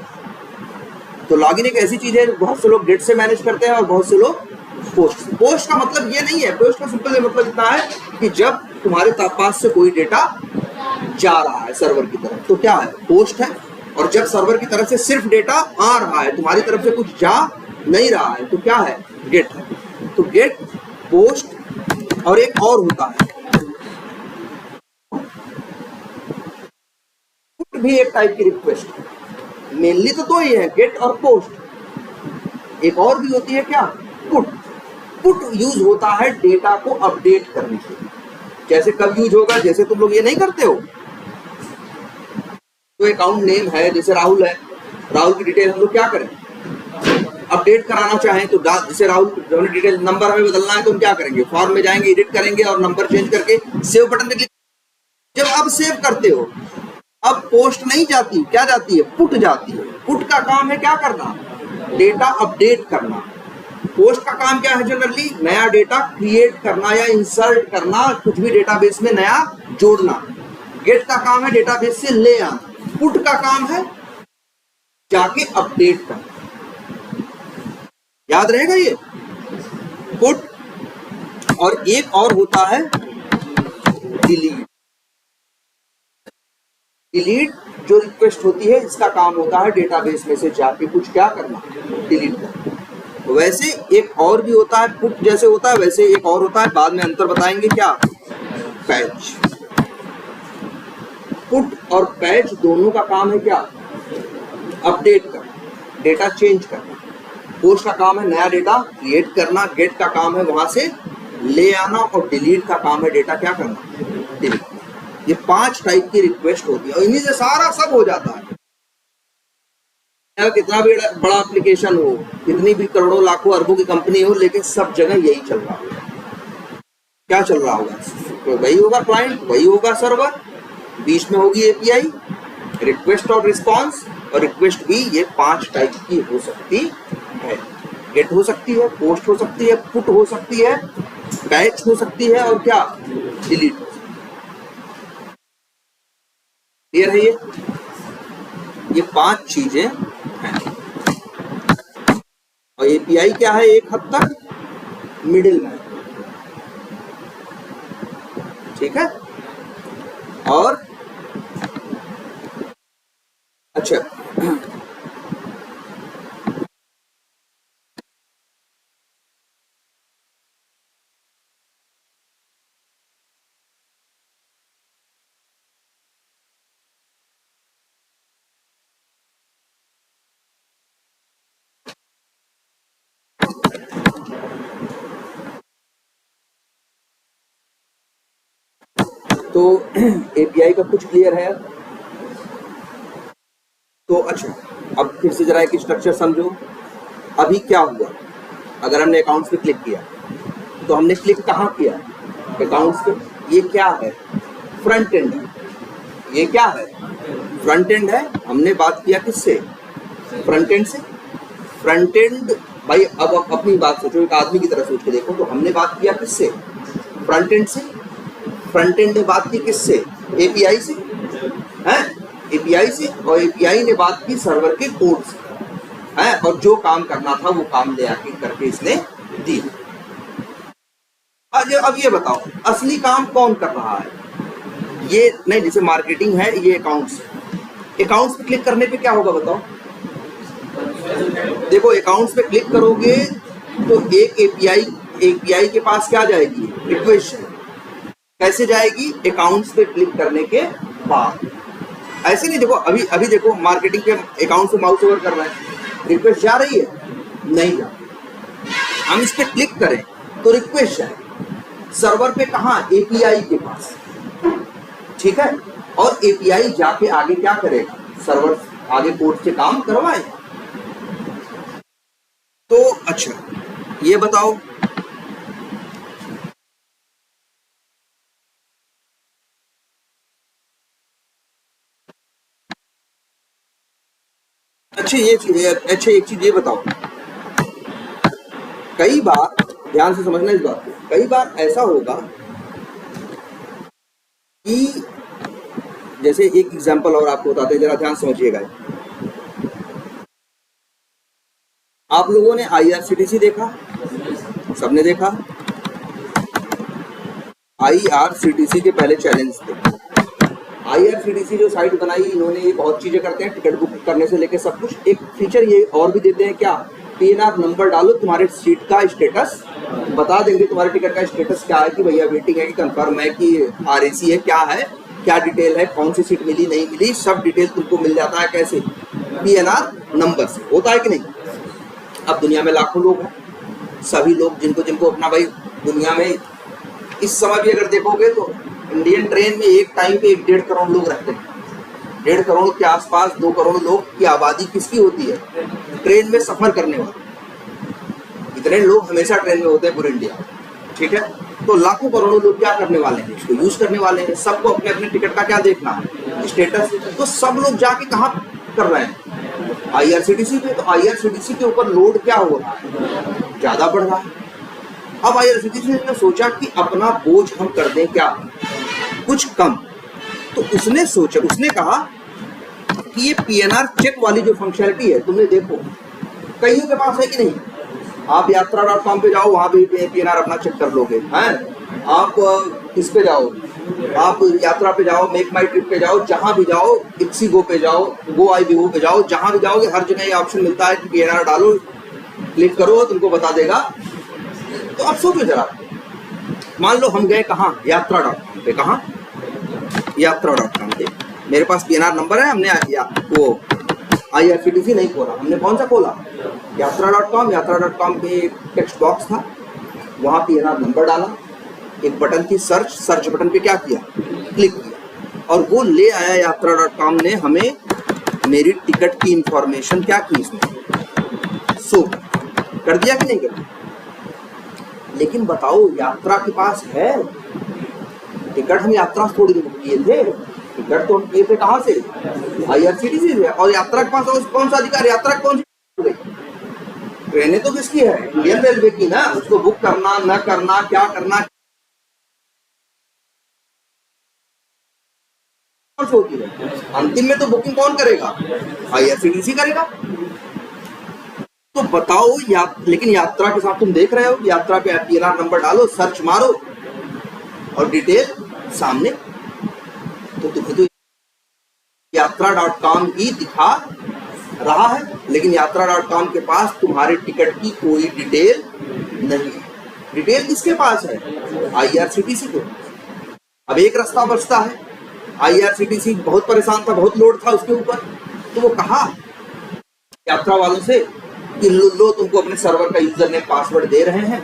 तो लॉगिन एक ऐसी चीज है जो बहुत से लोग गेट से मैनेज करते हैं और बहुत से लोग पोस्ट से। पोस्ट का मतलब ये नहीं है, पोस्ट का सिंपल मतलब इतना है कि जब तुम्हारे पास से कोई डेटा जा रहा है सर्वर की तरफ, तो क्या है? पोस्ट है। और जब सर्वर की तरफ से सिर्फ डेटा आ रहा है, तुम्हारी तरफ से कुछ जा नहीं रहा है, तो क्या है? गेट है। तो गेट, पोस्ट, और एक और होता है पुट, भी एक टाइप की रिक्वेस्ट है। मेनली तो दो ही है, गेट और पोस्ट। एक और भी होती है क्या? पुट। पुट यूज होता है डेटा को अपडेट करने के लिए। जैसे कब यूज होगा? जैसे तुम लोग ये नहीं करते हो, तो अकाउंट नेम है, जैसे राहुल है, राहुल की डिटेल हम लोग क्या करें? अपडेट कराना चाहें तो जैसे राहुल डिटेल, नंबर हमें बदलना है तो हम क्या करेंगे? फॉर्म में जाएंगे, एडिट करेंगे और नंबर चेंज करके सेव बटन पे क्लिक। जब अब सेव करते हो, अब पोस्ट नहीं जाती, क्या जाती है? पुट जाती है। पुट का काम है क्या करना? डेटा अपडेट करना। पोस्ट का काम क्या है? जनरली नया डेटा क्रिएट करना या इंसर्ट करना, कुछ भी डेटाबेस में नया जोड़ना। गेट का काम है डेटाबेस से ले आना। पुट का काम है जाके अपडेट करना। याद रहेगा ये पुट। और एक और होता है डिलीट। डिलीट जो रिक्वेस्ट होती है, इसका काम होता है डेटाबेस में से जाके कुछ क्या करना? डिलीट करना। वैसे एक और भी होता है, पुट जैसे होता है वैसे एक और होता है, बाद में अंतर बताएंगे। क्या? पैच। पुट और पैच दोनों का काम है क्या? अपडेट करना, डेटा चेंज करना। पोस्ट का काम है नया डेटा क्रिएट करना, गेट का काम है वहां से ले आना, और डिलीट का काम है डेटा क्या करना? डिलीट। ये 5 टाइप की रिक्वेस्ट होती है और इन्हीं से सारा सब हो जाता है। कितना भी बड़ा एप्लीकेशन हो, कितनी भी करोड़ों लाखों अरबों की कंपनी हो, लेकिन सब जगह यही चल रहा होगा। क्या चल रहा होगा? तो वही होगा क्लाइंट, वही होगा सर्वर, बीच में होगी एपीआई, रिक्वेस्ट और रिस्पॉन्स। और रिक्वेस्ट भी ये 5 टाइप की हो सकती है। गेट हो सकती है, पोस्ट हो सकती है, पुट हो सकती है, पैच हो सकती है, और क्या? डिलीट हो सकती है। क्लियर है ये 5 चीजें हैं। और एपीआई क्या है? एक हद तक मिडिल मैन, ठीक है। और अच्छा, तो एपीआई का कुछ क्लियर है। तो अच्छा, अब फिर से जरा एक स्ट्रक्चर समझो। अभी क्या हुआ? अगर हमने अकाउंट्स पे क्लिक किया, तो हमने क्लिक कहाँ किया? अकाउंट्स पे। ये क्या है? फ्रंट एंड है। ये क्या है? फ्रंट एंड है। हमने बात किया किससे? फ्रंट एंड से। फ्रंट एंड भाई, अब अपनी बात सोचो, एक आदमी की तरह सोच के देखो। तो हमने बात किया किससे? फ्रंट एंड से। फ्रंट एंड ने बात की किससे? एपीआई से, हैं? एपीआई से। और एपीआई ने बात की सर्वर के कोड से, हैं? और जो काम करना था वो काम ले आके करके इसने दी। अब ये बताओ, असली काम कौन कर रहा है? ये नहीं, जैसे मार्केटिंग है, ये अकाउंट्स। अकाउंट्स पे क्लिक करने पे क्या होगा बताओ? देखो अकाउंट्स पे क्लिक करोगे तो एक एपीआई के पास क्या जाएगी? रिक्वेस्ट। कैसे जाएगी? अकाउंट्स पे क्लिक करने के बाद। ऐसे नहीं, देखो अभी अभी देखो मार्केटिंग पे अकाउंट से माउस ओवर कर रहे हैं, रिक्वेस्ट जा रही है? नहीं जा। हम इस पे क्लिक करें तो रिक्वेस्ट जाए सर्वर पे, कहाँ? एपीआई के पास। ठीक है, और एपीआई जाके आगे क्या करेगा? सर्वर आगे कोड से काम करवाएगा। तो अच्छा ये बताओ, अच्छा एक चीज ये बताओ, कई बार ध्यान से समझना इस बात को, कई बार ऐसा होगा कि जैसे एक एग्जांपल और आपको बताते हैं, जरा ध्यान समझिएगा। आप लोगों ने आईआरसीटीसी देखा? सबने देखा। आईआरसीटीसी के पहले चैलेंज थे। आईआरसीटीसी जो साइट बनाई इन्होंने, ये बहुत चीजें करते हैं, टिकट बुक करने से लेके सब कुछ। एक फीचर ये और भी देते हैं, क्या? पीएनआर नंबर डालो, तुम्हारे सीट का स्टेटस बता देंगे, तुम्हारे टिकट का स्टेटस क्या है, कि भैया वेटिंग है, कि कंफर्म है, कि आरएसी है, क्या है, क्या डिटेल है, कौन सी सीट मिली नहीं मिली, सब डिटेल तुमको मिल जाता है। कैसे? पीएनआर नंबर से। होता है कि नहीं? अब दुनिया में लाखों लोग हैं, सभी लोग जिनको जिनको अपना भाई दुनिया में इस समय भी अगर देखोगे तो इंडियन ट्रेन में एक टाइम पे 1.5 करोड़ लोग रहते हैं। 1.5 करोड़ के आसपास 2 करोड़ लोग की आबादी किसकी होती है? ट्रेन में सफर करने वाले। इतने लोग हमेशा ट्रेन में होते हैं पूरे इंडिया। ठीक है, तो लाखों करोड़ों लोग क्या करने वाले हैं? इसको यूज करने वाले हैं। सबको अपने अपने टिकट का क्या देखना है? स्टेटस। तो सब लोग जाके कहाँ कर रहे हैं? आईआरसीटीसी पे। तो आईआरसीटीसी के ऊपर लोड क्या हो रहा है? ज्यादा बढ़ रहा है। अब आईआरसीटीसी ने सोचा कि अपना बोझ हम कर दें क्या? कुछ कम। तो उसने सोचा, उसने कहा कि ये पीएनआर चेक वाली जो फंक्शनलिटी है, तुमने देखो कईयों के पास है कि नहीं? आप यात्रा.com पे जाओ, वहां पे पीएनआर अपना चेक कर लोगे हैं। आप इस पे जाओ, आप यात्रा पे जाओ, मेक माई ट्रिप पे जाओ, जहां भी जाओ, इक्सीगो पे जाओ, गो आई बिगो पे जाओ, जहां भी जाओगे हर जगह ये ऑप्शन मिलता है कि पीएनआर डालो, क्लिक करो, तुमको बता देगा। तो अब सोचो जरा, मान लो हम गए कहाँ? यात्रा.com पे। कहाँ? यात्रा.com पे। मेरे पास पीएनआर नंबर है, हमने वो आईआरसीटीसी नहीं खोला, हमने कौन सा खोला? यात्रा.com। यात्रा.com पे एक टेक्स्ट बॉक्स था, वहाँ पीएनआर नंबर डाला, एक बटन थी सर्च बटन पे क्या किया? क्लिक किया, और वो ले आया यात्रा.com ने हमें मेरी टिकट की इंफॉर्मेशन क्या की इसमें? सो कर दिया कि नहीं कर दिया? लेकिन बताओ, यात्रा के पास है टिकट? हम यात्रा से थोड़ी बुक किए थे, टिकट तो हम किए थे कहाँ से? आईआरसीटीसी से। और यात्रा के पास कौन सा अधिकार? यात्रा कौन सी? ट्रेनें तो किसकी है? इंडियन रेलवे की ना। उसको बुक करना न करना, क्या करना होती है? अंतिम में तो बुकिंग कौन करेगा? आईआरसीटीसी करेगा। तो बताओ लेकिन यात्रा के साथ तुम देख रहे हो, यात्रा पे पीएनआर नंबर डालो, सर्च मारो और डिटेल सामने। तो तुम्हें तो यात्रा.com ही दिखा रहा है, लेकिन यात्रा.com के पास तुम्हारे टिकट की कोई डिटेल नहीं है। डिटेल किसके पास है? आईआरसीटीसी के। अब एक रास्ता बचता है। आईआरसीटीसी बहुत परेशान था, बहुत लोड था उसके ऊपर, तो वो कहा यात्रा वालों से कि लो तुमको अपने सर्वर का यूजर नेम पासवर्ड दे रहे हैं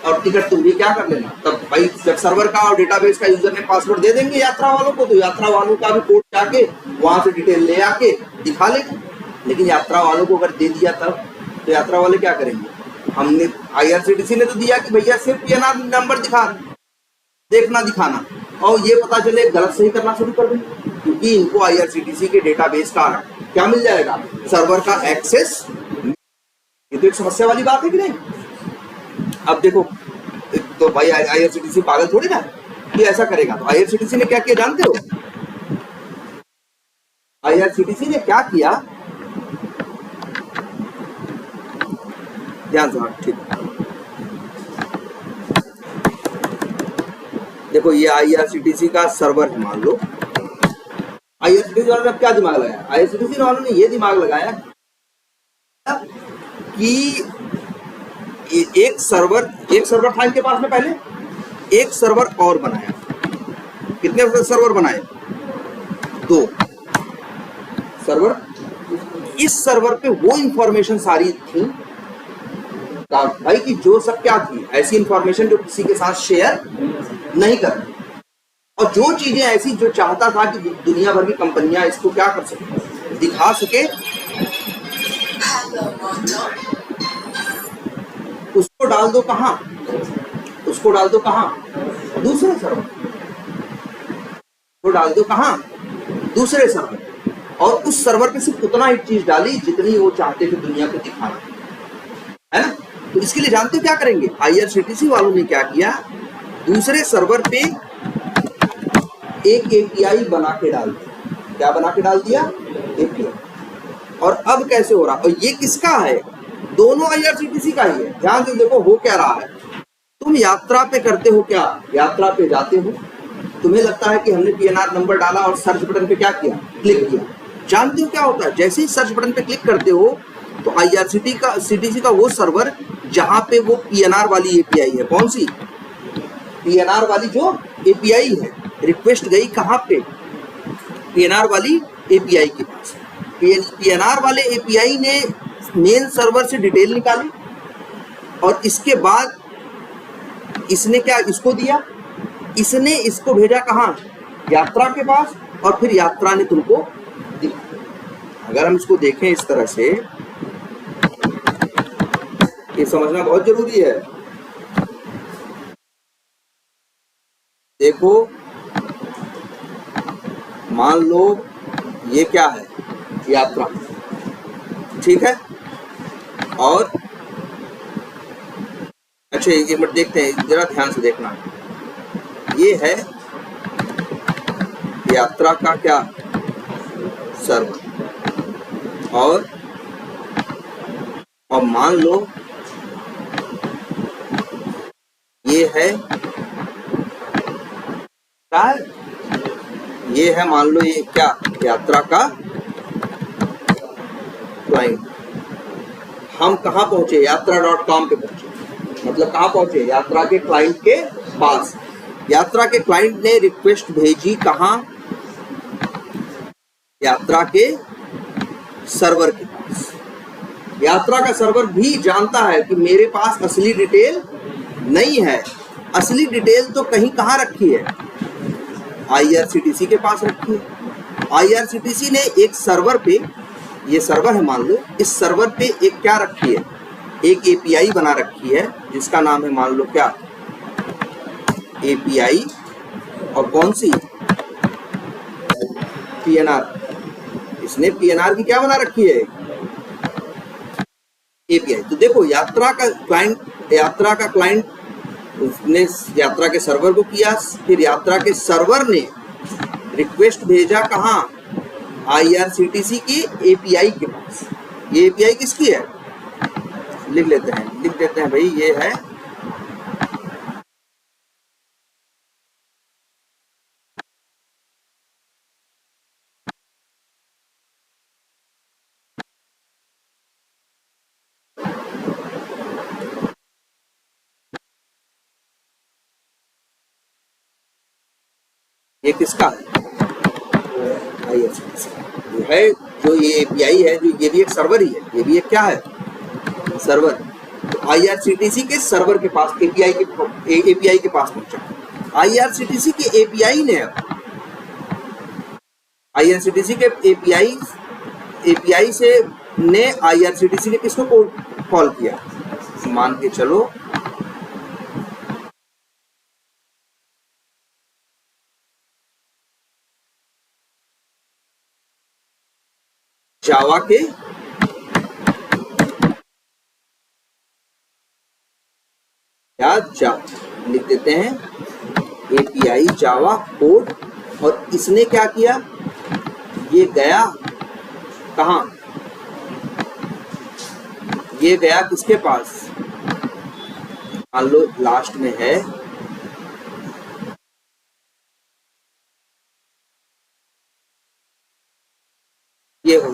और टिकट तुम भी क्या कर लेना। तब भाई जब सर्वर का और डेटाबेस का यूजर नेम पासवर्ड दे देंगे यात्रा वालों को, तो यात्रा वालों का भी कोड जाके वहां से डिटेल ले आके दिखा लेंगे। लेकिन यात्रा वालों को अगर दे दिया तब तो यात्रा वाले क्या करेंगे? हमने आईआरसीटीसी ने तो दिया कि भैया सिर्फ पीएनआर नंबर देखना दिखाना, और ये पता चले गलत सही करना शुरू कर देंगे, क्योंकि इनको आईआरसीटीसी के डेटाबेस का क्या मिल जाएगा? सर्वर का एक्सेस। ये तो एक समस्या वाली बात है कि नहीं? अब देखो, तो भाई आईआरसीटीसी पागल थोड़ी ना कि ऐसा करेगा। तो आईआरसीटीसी ने क्या किया जानते हो? आईआरसीटीसी ने क्या किया? ध्यान से, ठीक। देखो ये IRCTC का सर्वर है मान लो। IRCTC वालों ने क्या दिमाग लगाया, IRCTC वालों ने ये दिमाग लगाया कि एक सर्वर था इनके पास में, पहले एक सर्वर और बनाया। कितने सर्वर बनाए, 2 सर्वर। इस सर्वर पे वो इंफॉर्मेशन सारी थी भाई कि जो सब क्या थी, ऐसी इंफॉर्मेशन जो किसी के साथ शेयर नहीं कर, और जो चीजें ऐसी जो चाहता था कि दुनिया भर की कंपनियां इसको क्या कर सके, दिखा सके, उसको डाल दो कहां, उसको डाल दो कहां, दूसरे सर्वर, वो डाल दो कहां, दूसरे सर्वर। और उस सर्वर पे सिर्फ उतना ही चीज डाली जितनी वो चाहते थे दुनिया को दिखाना, है ना। तो इसके लिए जानते हो क्या करेंगे, IRCTC वालों ने क्या किया, दूसरे सर्वर पे एक API बना के डाल दिया। क्या बना के डाल दिया, API। और अब कैसे हो रहा, और ये किसका है, दोनों IRCTC का ही है। ध्यान से देखो हो क्या रहा है। तुम यात्रा पे करते हो क्या, यात्रा पे जाते हो, तुम्हें लगता है कि हमने PNR नंबर डाला और सर्च बटन पे क्या किया, क्लिक किया। जानते हो क्या होता है, जैसे ही सर्च बटन पे क्लिक करते हो तो IRCTC का वो सर्वर जहां पे वो PNR वाली API है, कौन सी, PNR वाली जो API है, रिक्वेस्ट गई कहां पे, PNR वाली API के पास। PNR वाले API ने मेन सर्वर से डिटेल निकाली और इसके बाद इसने क्या इसको दिया, इसने इसको भेजा कहां, यात्रा के पास, और फिर यात्रा ने तुमको दिया। अगर हम इसको देखें इस तरह से, ये समझना बहुत जरूरी है। देखो मान लो ये क्या है, यात्रा, ठीक है। और अच्छा एक मिनट देखते हैं, जरा ध्यान से देखना। ये है यात्रा का क्या सर्वर, और मान लो ये है क्या, ये है मान लो ये क्या, यात्रा का क्लाइंट। हम कहाँ पहुंचे, यात्रा.com पे पहुंचे, मतलब कहाँ पहुंचे, यात्रा के क्लाइंट के पास। यात्रा के क्लाइंट ने रिक्वेस्ट भेजी कहाँ, यात्रा के सर्वर के पास। यात्रा का सर्वर भी जानता है कि मेरे पास असली डिटेल नहीं है, असली डिटेल तो कहीं कहाँ रखी है, IRCTC के पास रखी है। IRCTC ने एक सर्वर पे, ये सर्वर है मान लो, इस सर्वर पे एक क्या रखी है, एक API बना रखी है जिसका नाम है मान लो क्या, API, और कौन सी, PNR। इसने PNR की क्या बना रखी है, API। तो देखो यात्रा का क्लाइंट उसने यात्रा के सर्वर को किया, फिर यात्रा के सर्वर ने रिक्वेस्ट भेजा कहाँ, IRCTC की API के पास। ये API किसकी है, लिख लेते हैं भाई, ये है ये किसका है, IRCTC है। जो ये API है, जो ये भी एक सर्वर ही है, ये भी एक क्या है, सर्वर। तो IRCTC के सर्वर के पास API के पास पहुंचा। IRCTC के API ने, IRCTC के API से ने IRCTC ने किसको कॉल किया, मान के चलो जावा के लिख देते हैं API जावा कोड, और इसने क्या किया, ये गया कहां, ये गया किसके पास, मान लो लास्ट में है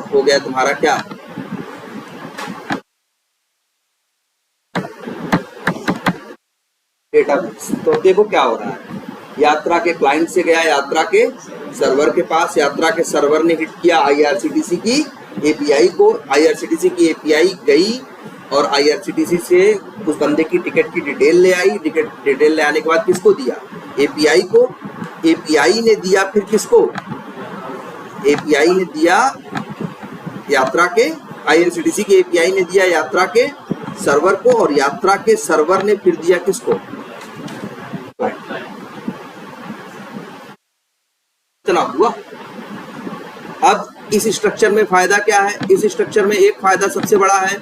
हो गया तुम्हारा क्या, डेटाबेस। तो देखो क्या हो रहा है, यात्रा के क्लाइंट से गया यात्रा के सर्वर के पास, यात्रा के सर्वर ने हिट किया आईआरसीटीसी की एपीआई को, आईआरसीटीसी की एपीआई गई और आईआरसीटीसी से उस बंदे की टिकट की डिटेल ले आई, टिकट डिटेल ले आने के बाद किसको दिया, एपीआई को, एपीआई ने दिया फिर किसको, एपीआई ने दिया यात्रा के, आईआरसीटीसी की एपीआई ने दिया यात्रा के सर्वर को और यात्रा के सर्वर ने फिर दिया किसको, इतना हुआ। अब इस स्ट्रक्चर में फायदा क्या है, इस स्ट्रक्चर में एक फायदा सबसे बड़ा है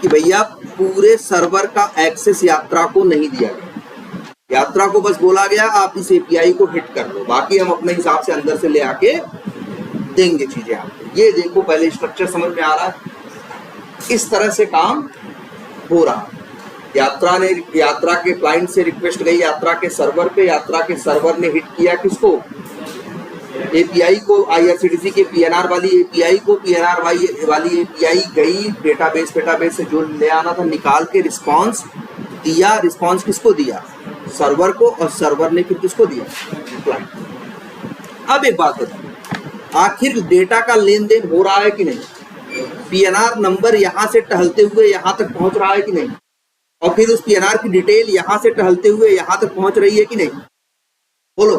कि भैया पूरे सर्वर का एक्सेस यात्रा को नहीं दिया गया, यात्रा को बस बोला गया आप इस एपीआई को हिट कर लो, बाकी हम अपने हिसाब से अंदर से ले आके देंगे चीजें आपको। ये देखो पहले स्ट्रक्चर समझ में आ रहा है, इस तरह से काम हो रहा है। यात्रा के क्लाइंट से रिक्वेस्ट गई यात्रा के सर्वर पे, यात्रा के सर्वर ने हिट किया किसको, एपीआई को, आईआरसीटीसी के पीएनआर वाली एपीआई को, पीएनआर वाली एपीआई गई डेटाबेस से जो ले आना था निकाल के रिस्पांस दिया, रिस्पांस किसको दिया, सर्वर को, और सर्वर ने फिर किसको दिया, क्लाइंट। अब एक बात बताओ, आखिर डेटा का लेन देन हो रहा है कि नहीं, पीएनआर नंबर यहां से टहलते हुए यहां तक पहुंच रहा है कि नहीं, और फिर उस पीएनआर की डिटेल यहां से टहलते हुए यहां तक पहुंच रही है कि नहीं, बोलो,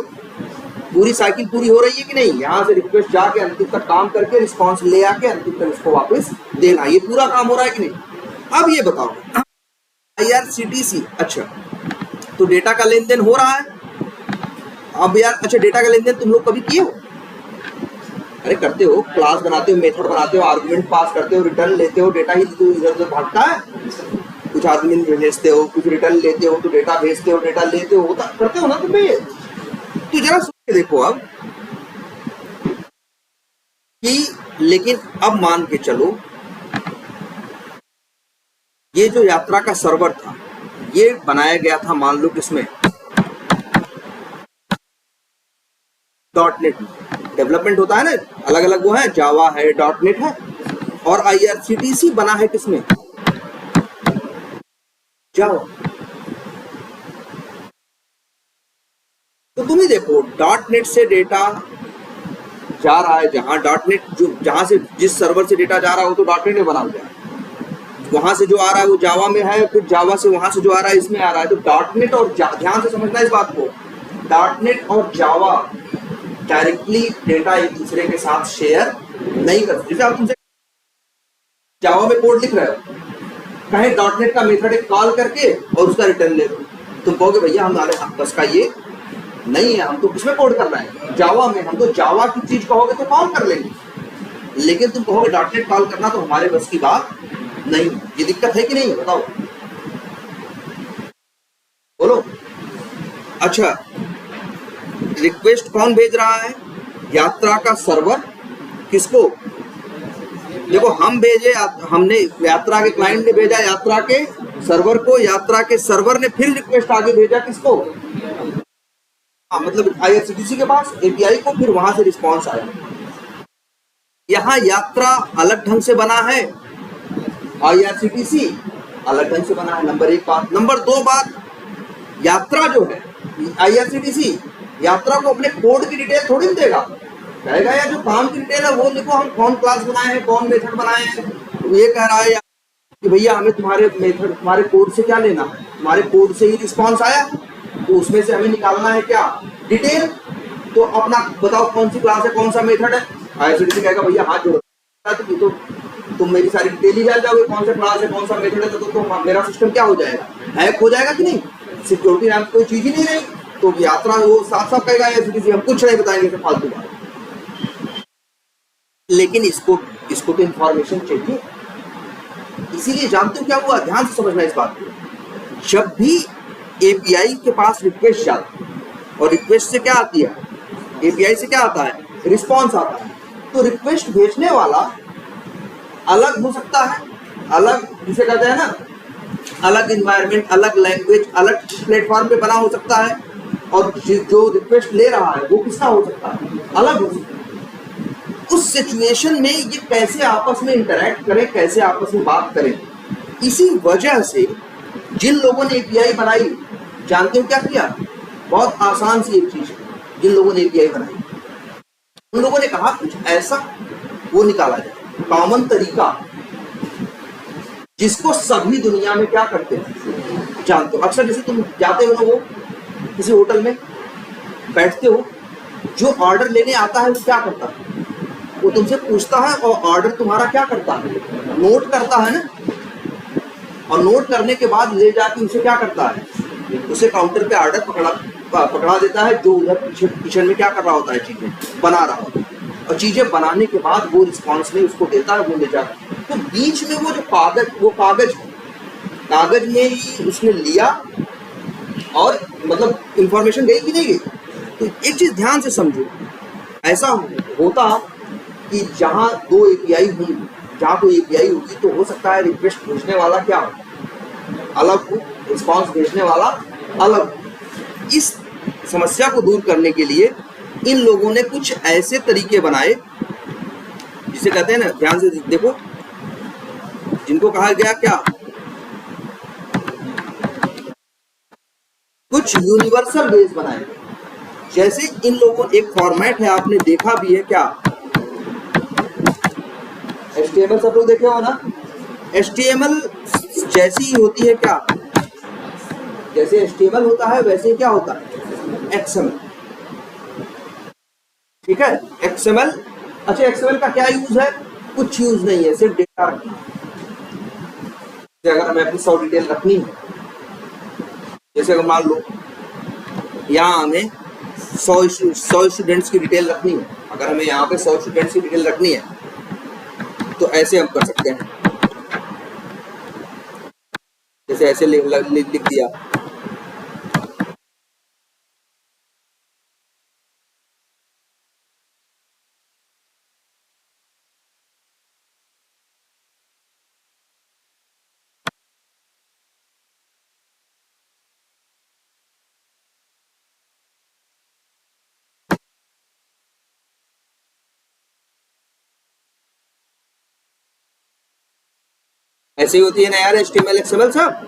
पूरी साइकिल पूरी हो रही है कि नहीं, यहां से रिक्वेस्ट जाके अंतिम तक काम करके रिस्पांस ले आके अंतिम तक इसको वापस देना, ये पूरा काम हो रहा है कि नहीं। अब ये बताओ आईआरसीटीसी, अच्छा तो डेटा का लेन देन हो रहा है। अब यार अच्छा डेटा का लेन देन तुम लोग कभी किए हो, अरे करते हो, क्लास बनाते हो, मेथड बनाते हो, आर्गुमेंट पास करते हो, रिटर्न लेते हो, डेटा ही तो इधर उधर भागता है, कुछ आर्गुमेंट भेजते हो, कुछ रिटर्न लेते हो, तो डेटा भेजते हो, डेटा लेते हो, होता करते हो ना तुम ये। तो जरा सोच के देखो अब कि, लेकिन अब मान के चलो ये जो यात्रा का सर्वर था ये बनाया गया था मान लो किसमें, .NET डेवलपमेंट होता है ना, अलग अलग वो है, जावा है, .NET है, और आईआरसीटीसी बना है किसमें, जावा। तो तुम ही देखो .NET से डेटा जा रहा है, जहां .NET जो जहां से जिस सर्वर से डेटा जा रहा हो तो .NET में बना हुआ है, वहां से जो आ रहा है वो जावा में है, फिर जावा से वहां से जो आ रहा है इसमें आ रहा है। तो .NET और ध्यान से समझना इस बात को, .NEट और जावा डायरेक्टली डेटा एक दूसरे के साथ शेयर नहीं करते। जैसे आप तुमसे जावा में कोड लिख रहे हो, कहे .NEट का मेथड एक कॉल करके और उसका रिटर्न ले दो, तुम कहोगे भैया हमारे बस का ये नहीं है, हम तो किसमें कोड करना है, जावा में, हम तो जावा की चीज कहोगे तो कॉल कर लेंगे, लेकिन तुम कहोगे .NEट कॉल करना तो हमारे बस की बात नहीं। ये दिक्कत है कि नहीं, बताओ, बोलो। अच्छा रिक्वेस्ट कौन भेज रहा है, यात्रा का सर्वर, किसको, देखो हम भेजे, हमने यात्रा के क्लाइंट ने भेजा यात्रा के सर्वर को, यात्रा के सर्वर ने फिर रिक्वेस्ट आगे भेजा किसको, मतलब आईआरसीटीसी के पास एपीआई को, फिर वहां से रिस्पांस आया। यहां यात्रा अलग ढंग से बना है, आईआरसीटीसी अलग ढंग से बना है, नंबर एक बात। नंबर दो बात, यात्रा जो है आईआरसीटीसी यात्रा को अपने कोड की डिटेल थोड़ी देगा, कहेगा यार जो काम की डिटेल है वो लिखो, हम कौन क्लास बनाए हैं, कौन मेथड बनाए हैं। तो ये कह रहा है कि भैया हमें तुम्हारे मेथड, तुम्हारे कोड से क्या लेना है, तुम्हारे कोड से ही रिस्पांस आया तो उसमें से हमें निकालना है क्या, डिटेल। तो अपना बताओ कौन सी क्लास है, कौन सा मेथड है, आईआरसीटीसी कहेगा भैया हाथ जोड़ो, तो तुम मेरी सारी डिटेल ही जान जाओगे, कौन सा क्लास है, कौन सा मेथड है, तो मेरा सिस्टम क्या हो जाएगा, हैक हो जाएगा कि नहीं, सिक्योरिटी नाम कोई चीज ही नहीं रही। तो यात्रा वो साफ साफ कहेगा आईआरसीटीसी हम कुछ नहीं बताएंगे फालतू बात, लेकिन इसको तो इंफॉर्मेशन चाहिए, इसीलिए जानते हो क्या हुआ, ध्यान से समझना इस बात को। जब भी एपीआई के पास रिक्वेस्ट जाती है और रिक्वेस्ट से क्या आती है, एपीआई से क्या आता है, रिस्पांस आता है, तो रिक्वेस्ट भेजने वाला अलग हो सकता है, अलग जिसे कहते हैं ना, अलग इन्वायरमेंट, अलग लैंग्वेज, अलग प्लेटफॉर्म पे बना हो सकता है, और जो रिक्वेस्ट ले रहा है वो किसका हो सकता है, अलग हो सकता है। उस सिचुएशन में ये कैसे आपस में इंटरैक्ट करें, कैसे आपस में बात करें। इसी वजह से जिन लोगों ने एपीआई बनाई, जानते हो क्या किया? बहुत आसान सी एक चीज, जिन लोगों ने एपीआई बनाई उन लोगों ने कहा कुछ ऐसा वो निकाला जाए, कॉमन तरीका जिसको सभी दुनिया में क्या करते हैं जानते हो। अक्सर जैसे तुम जाते हो ना, वो किसी होटल में बैठते हो, जो ऑर्डर लेने आता है वो क्या करता है? वो तुमसे पूछता है और ऑर्डर तुम्हारा क्या करता है? नोट करता है ना, और नोट करने के बाद ले जाके उसे क्या करता है? उसे काउंटर पे ऑर्डर पकड़ा देता है, जो उधर किचन में क्या कर रहा होता है, चीजें बना रहा होता है, और चीजें बनाने के बाद वो रिस्पॉन्स में उसको देता है, वो ले जाता है। तो बीच में वो जो कागज में ही उसने लिया और मतलब इंफॉर्मेशन गई कि नहीं गई। तो एक चीज ध्यान से समझो, ऐसा होता कि जहां दो एपीआई होंगी, जहां कोई एपीआई होगी तो हो सकता है रिक्वेस्ट भेजने वाला क्या हो, अलग हो, रिस्पॉन्स भेजने वाला अलग हो। इस समस्या को दूर करने के लिए इन लोगों ने कुछ ऐसे तरीके बनाए जिसे कहते हैं ना, ध्यान से देखो, जिनको कहा गया क्या, कुछ यूनिवर्सल वेज बनाए। जैसे इन लोगों, एक फॉर्मेट है, आपने देखा भी है क्या, HTML सब लोग देखे हो ना। HTML जैसी ही होती है क्या, जैसे HTML होता है वैसे ही क्या होता है XML, ठीक है XML। अच्छा, XML का क्या यूज है? कुछ यूज नहीं है, सिर्फ डेटा रखना। अगर हमें अपनी 100 डिटेल रखनी है, जैसे अगर मान लो यहाँ हमें 100 स्टूडेंट्स की डिटेल रखनी है, अगर हमें यहाँ पे 100 स्टूडेंट्स की डिटेल रखनी है तो ऐसे हम कर सकते हैं, जैसे ऐसे लिख दिया, ऐसे ही होती है ना यार HTML XML सब।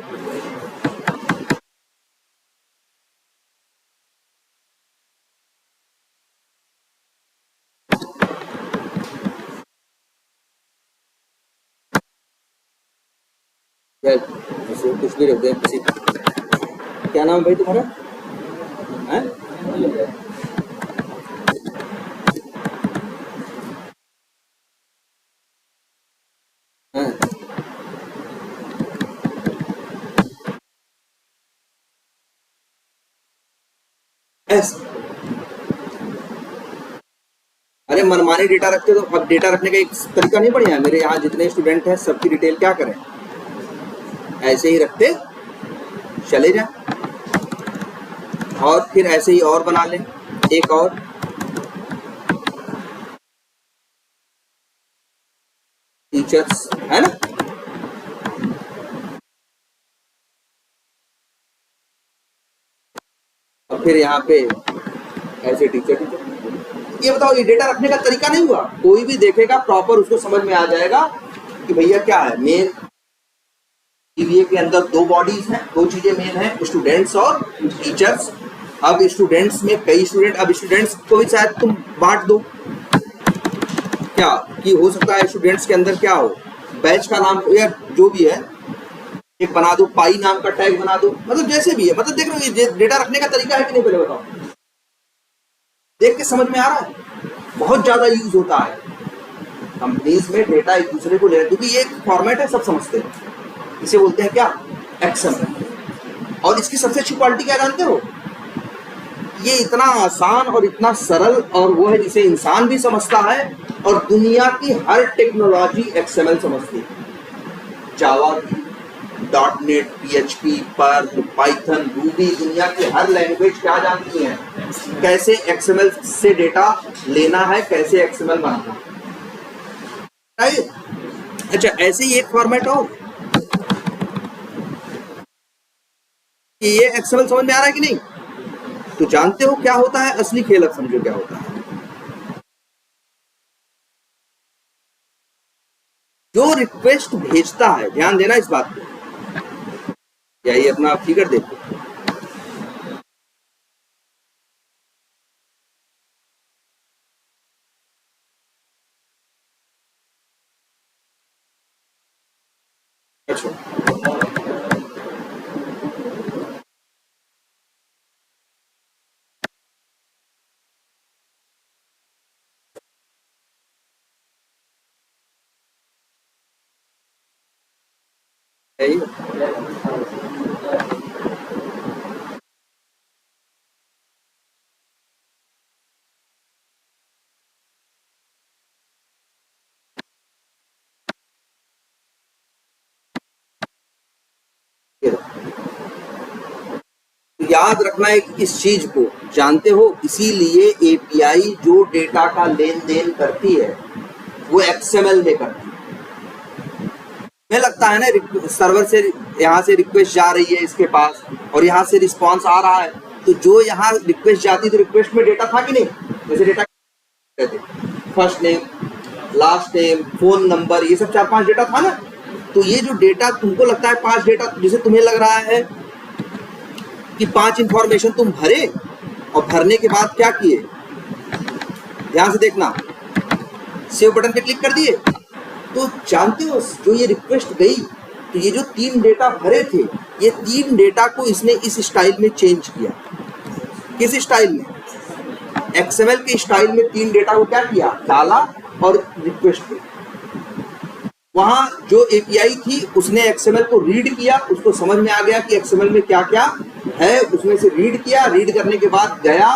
कुछ भी रख दे, किसी, क्या नाम है भाई तुम्हारा? हैं? अरे मनमानी डेटा रखते, तो अब डेटा रखने का एक तरीका नहीं बढ़िया है? मेरे यहाँ जितने स्टूडेंट हैं सबकी डिटेल क्या करें, ऐसे ही रखते चले जाए, और फिर ऐसे ही और बना लें, एक और टीचर्स, है ना। और फिर यहाँ पे ऐसे टीचर। ये बताओ, ये डेटा रखने का तरीका नहीं हुआ? कोई भी देखेगा प्रॉपर, उसको समझ में आ जाएगा कि भैया क्या है। मेन DBA के अंदर दो बॉडीज हैं, दो चीजें मेन हैं, स्टूडेंट्स और टीचर्स। अब स्टूडेंट्स में कई स्टूडेंट, अब स्टूडेंट्स को भी शायद तुम बांट दो क्या, कि हो सकता है स्टूडेंट्स के अंदर क्या हो, बैच का नाम या जो भी है एक बना दो, पाई नाम का टैग बना दो, मतलब जैसे भी है। मतलब देख रहे हो ये डेटा रखने का तरीका है कि नहीं, पहले बताओ, देख के समझ में आ रहा है? बहुत ज्यादा यूज होता है कंपनीज में डेटा एक दूसरे को लेने, क्योंकि ये एक फॉर्मेट है, सब समझते हैं। इसे बोलते हैं क्या, XML। और इसकी सबसे अच्छी क्वालिटी क्या जानते हो? ये इतना आसान और इतना सरल, और वो है जिसे इंसान भी समझता है, और दुनिया की हर टेक्नोलॉजी XML समझती है। Java, .NET, PHP, Perl, Python, Ruby, दुनिया की हर लैंग्वेज क्या जानती है, कैसे XML से डेटा लेना है, कैसे XML बनाना है। अच्छा, ऐसे ही एक फॉर्मेट हो कि ये XML समझ में आ रहा है कि नहीं? तो जानते हो क्या होता है असली खेल? अब समझो क्या होता है। जो रिक्वेस्ट भेजता है, ध्यान देना इस बात पे, यही अपना फिगर देखो, अच्छा यही याद रखना है कि इस चीज को जानते हो, इसीलिए एपीआई जो डेटा का लेन देन करती है वो एक्सएमएल में करती है। हमें लगता है ना सर्वर से यहाँ से रिक्वेस्ट जा रही है इसके पास और यहाँ से रिस्पांस आ रहा है, तो जो यहाँ रिक्वेस्ट जाती तो रिक्वेस्ट में डेटा था कि नहीं, जैसे data first name, last name, phone number, ये सब 4-5 डेटा था ना। तो ये जो डेटा तुमको लगता है 5 डेटा, जैसे तुम्हें लग रहा है कि 5 इंफॉर्मेशन तुम भरे और भरने के बाद क्या किए, ध्यान से देखना, सेव बटन पे क्लिक कर दिए, तो जानते हो जो ये रिक्वेस्ट गई, तो ये जो 3 डेटा भरे थे, ये 3 डेटा को इसने इस स्टाइल में चेंज किया। किस स्टाइल में? एक्सएमएल के स्टाइल में 3 डेटा को क्या किया, डाला और रिक्वेस्ट किया। वहां जो एपीआई थी उसने एक्सएमएल को रीड किया, उसको समझ में आ गया कि एक्सएमएल में क्या क्या है, उसमें से रीड किया, रीड करने के बाद गया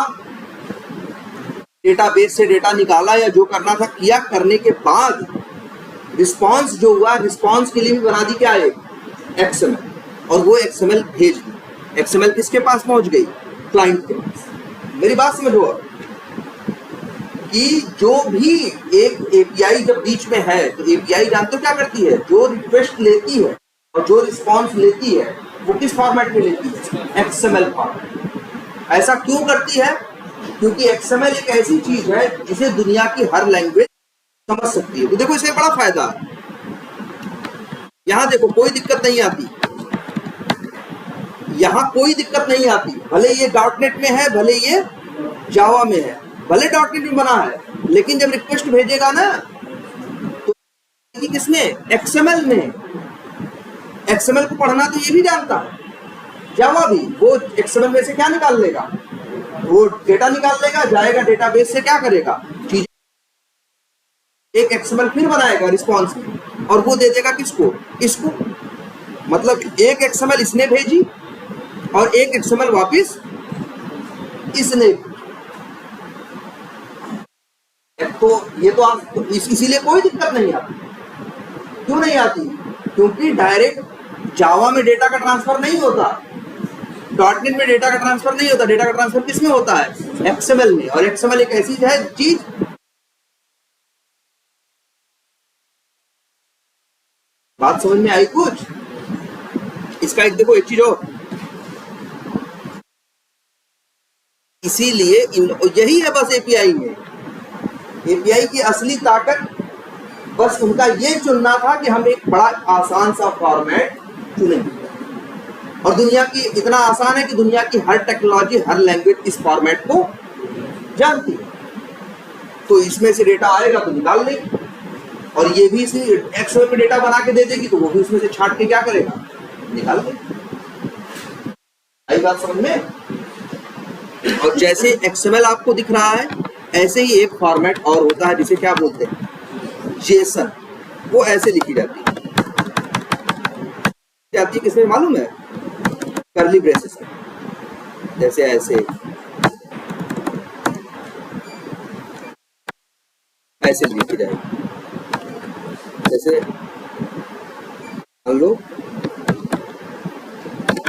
डेटाबेस से डेटा निकाला या जो करना था किया, करने के बाद रिस्पांस जो हुआ, रिस्पांस के लिए भी बना दी क्या है, एक्सएमएल, और वो एक्सएमएल भेज दी। एक्सएमएल किसके पास पहुंच गई, क्लाइंट के पास। मेरी बात समझो कि जो भी एक एपीआई जब बीच में है, तो एपीआई जानते हो क्या करती है, जो रिक्वेस्ट लेती है और जो रिस्पांस लेती है वो किस फॉर्मेट में लेती है, एक्सएमएल फॉर्मेट। ऐसा क्यों करती है, क्योंकि एक्सएमएल एक ऐसी चीज है जिसे दुनिया की हर लैंग्वेज समझ सकती है। तो देखो इससे बड़ा फायदा है, यहां देखो कोई दिक्कत नहीं आती, यहां कोई दिक्कत नहीं आती, भले ये डॉटनेट में है, भले ये जावा में है, भले डॉटनेट में बना है, लेकिन जब रिक्वेस्ट भेजेगा ना तो किसने, एक्सएमएल में। एक्सएमएल को पढ़ना तो ये भी जानता है, जावा भी, वो एक्सएमएल में से क्या निकाल लेगा, वो डेटा निकाल लेगा, जाएगा डेटाबेस से क्या करेगा, चीज एक एक्सएमएल फिर बनाएगा रिस्पांस में और वो दे देगा किसको, इसको। मतलब एक एक्सएमएल इसने भेजी और एक एक्सएमएल वापस इसने। तो ये तो इसीलिए कोई दिक्कत नहीं आती। क्यों नहीं आती, क्योंकि डायरेक्ट जावा में डेटा का ट्रांसफर नहीं होता, डॉटनेट में डेटा का ट्रांसफर नहीं होता, डेटा का ट्रांसफर किसमें होता है, एक्सएमएल में। और एक्सएमएल एक ऐसी है चीज, बात समझ में आई कुछ? इसका एक देखो एक चीज और, इसीलिए यही है बस एपीआई में, एपीआई की असली ताकत बस उनका ये चुनना था कि हम एक बड़ा आसान सा फॉर्मेट चुनेंगे, और दुनिया की इतना आसान है कि दुनिया की हर टेक्नोलॉजी, हर लैंग्वेज इस फॉर्मेट को जानती है। तो इसमें से डेटा आएगा तो निकाल लेगी, और ये भी इसी एक्सएल में डेटा बना के दे देगी, तो वो भी उसमें से छांट के क्या करेगा, निकाल देगा। आई बात समझ में? और जैसे एक्सएमएल आपको दिख रहा है, ऐसे ही एक फॉर्मेट और होता है जिसे क्या बोलते हैं, जेसन। वो ऐसे लिखी जाती है किसमें मालूम है, कर्ली ब्रेसेस में, जैसे ऐसे ऐसे लिखी जाएगी, जैसे मान लो,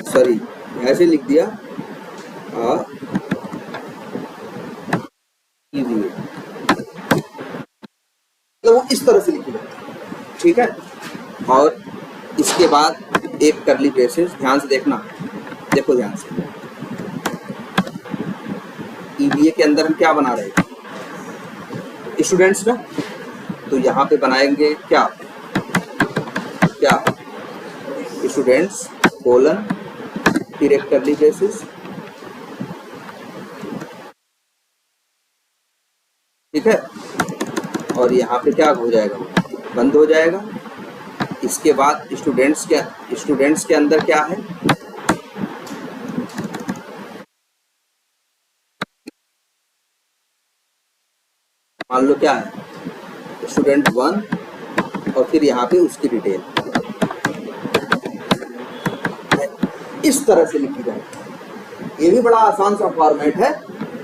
सॉरी ऐसे लिख दिया, तो वो इस तरह से लिखी जाती है, ठीक है। और इसके बाद एक कर्ली ब्रेसेस, ध्यान से देखना, देखो ध्यान से, ईबीए के अंदर हम क्या बना रहे हैं स्टूडेंट्स ना, तो यहाँ पे बनाएंगे क्या, क्या स्टूडेंट्स कोलन फिर एक कर्ली ब्रेसेस, ठीक है, और यहाँ पे क्या हो जाएगा, बंद हो जाएगा। इसके बाद स्टूडेंट्स के अंदर क्या है, मान लो क्या है स्टूडेंट 1 और फिर यहाँ पे उसकी डिटेल इस तरह से लिखी जाए। ये भी बड़ा आसान सा फॉर्मेट है,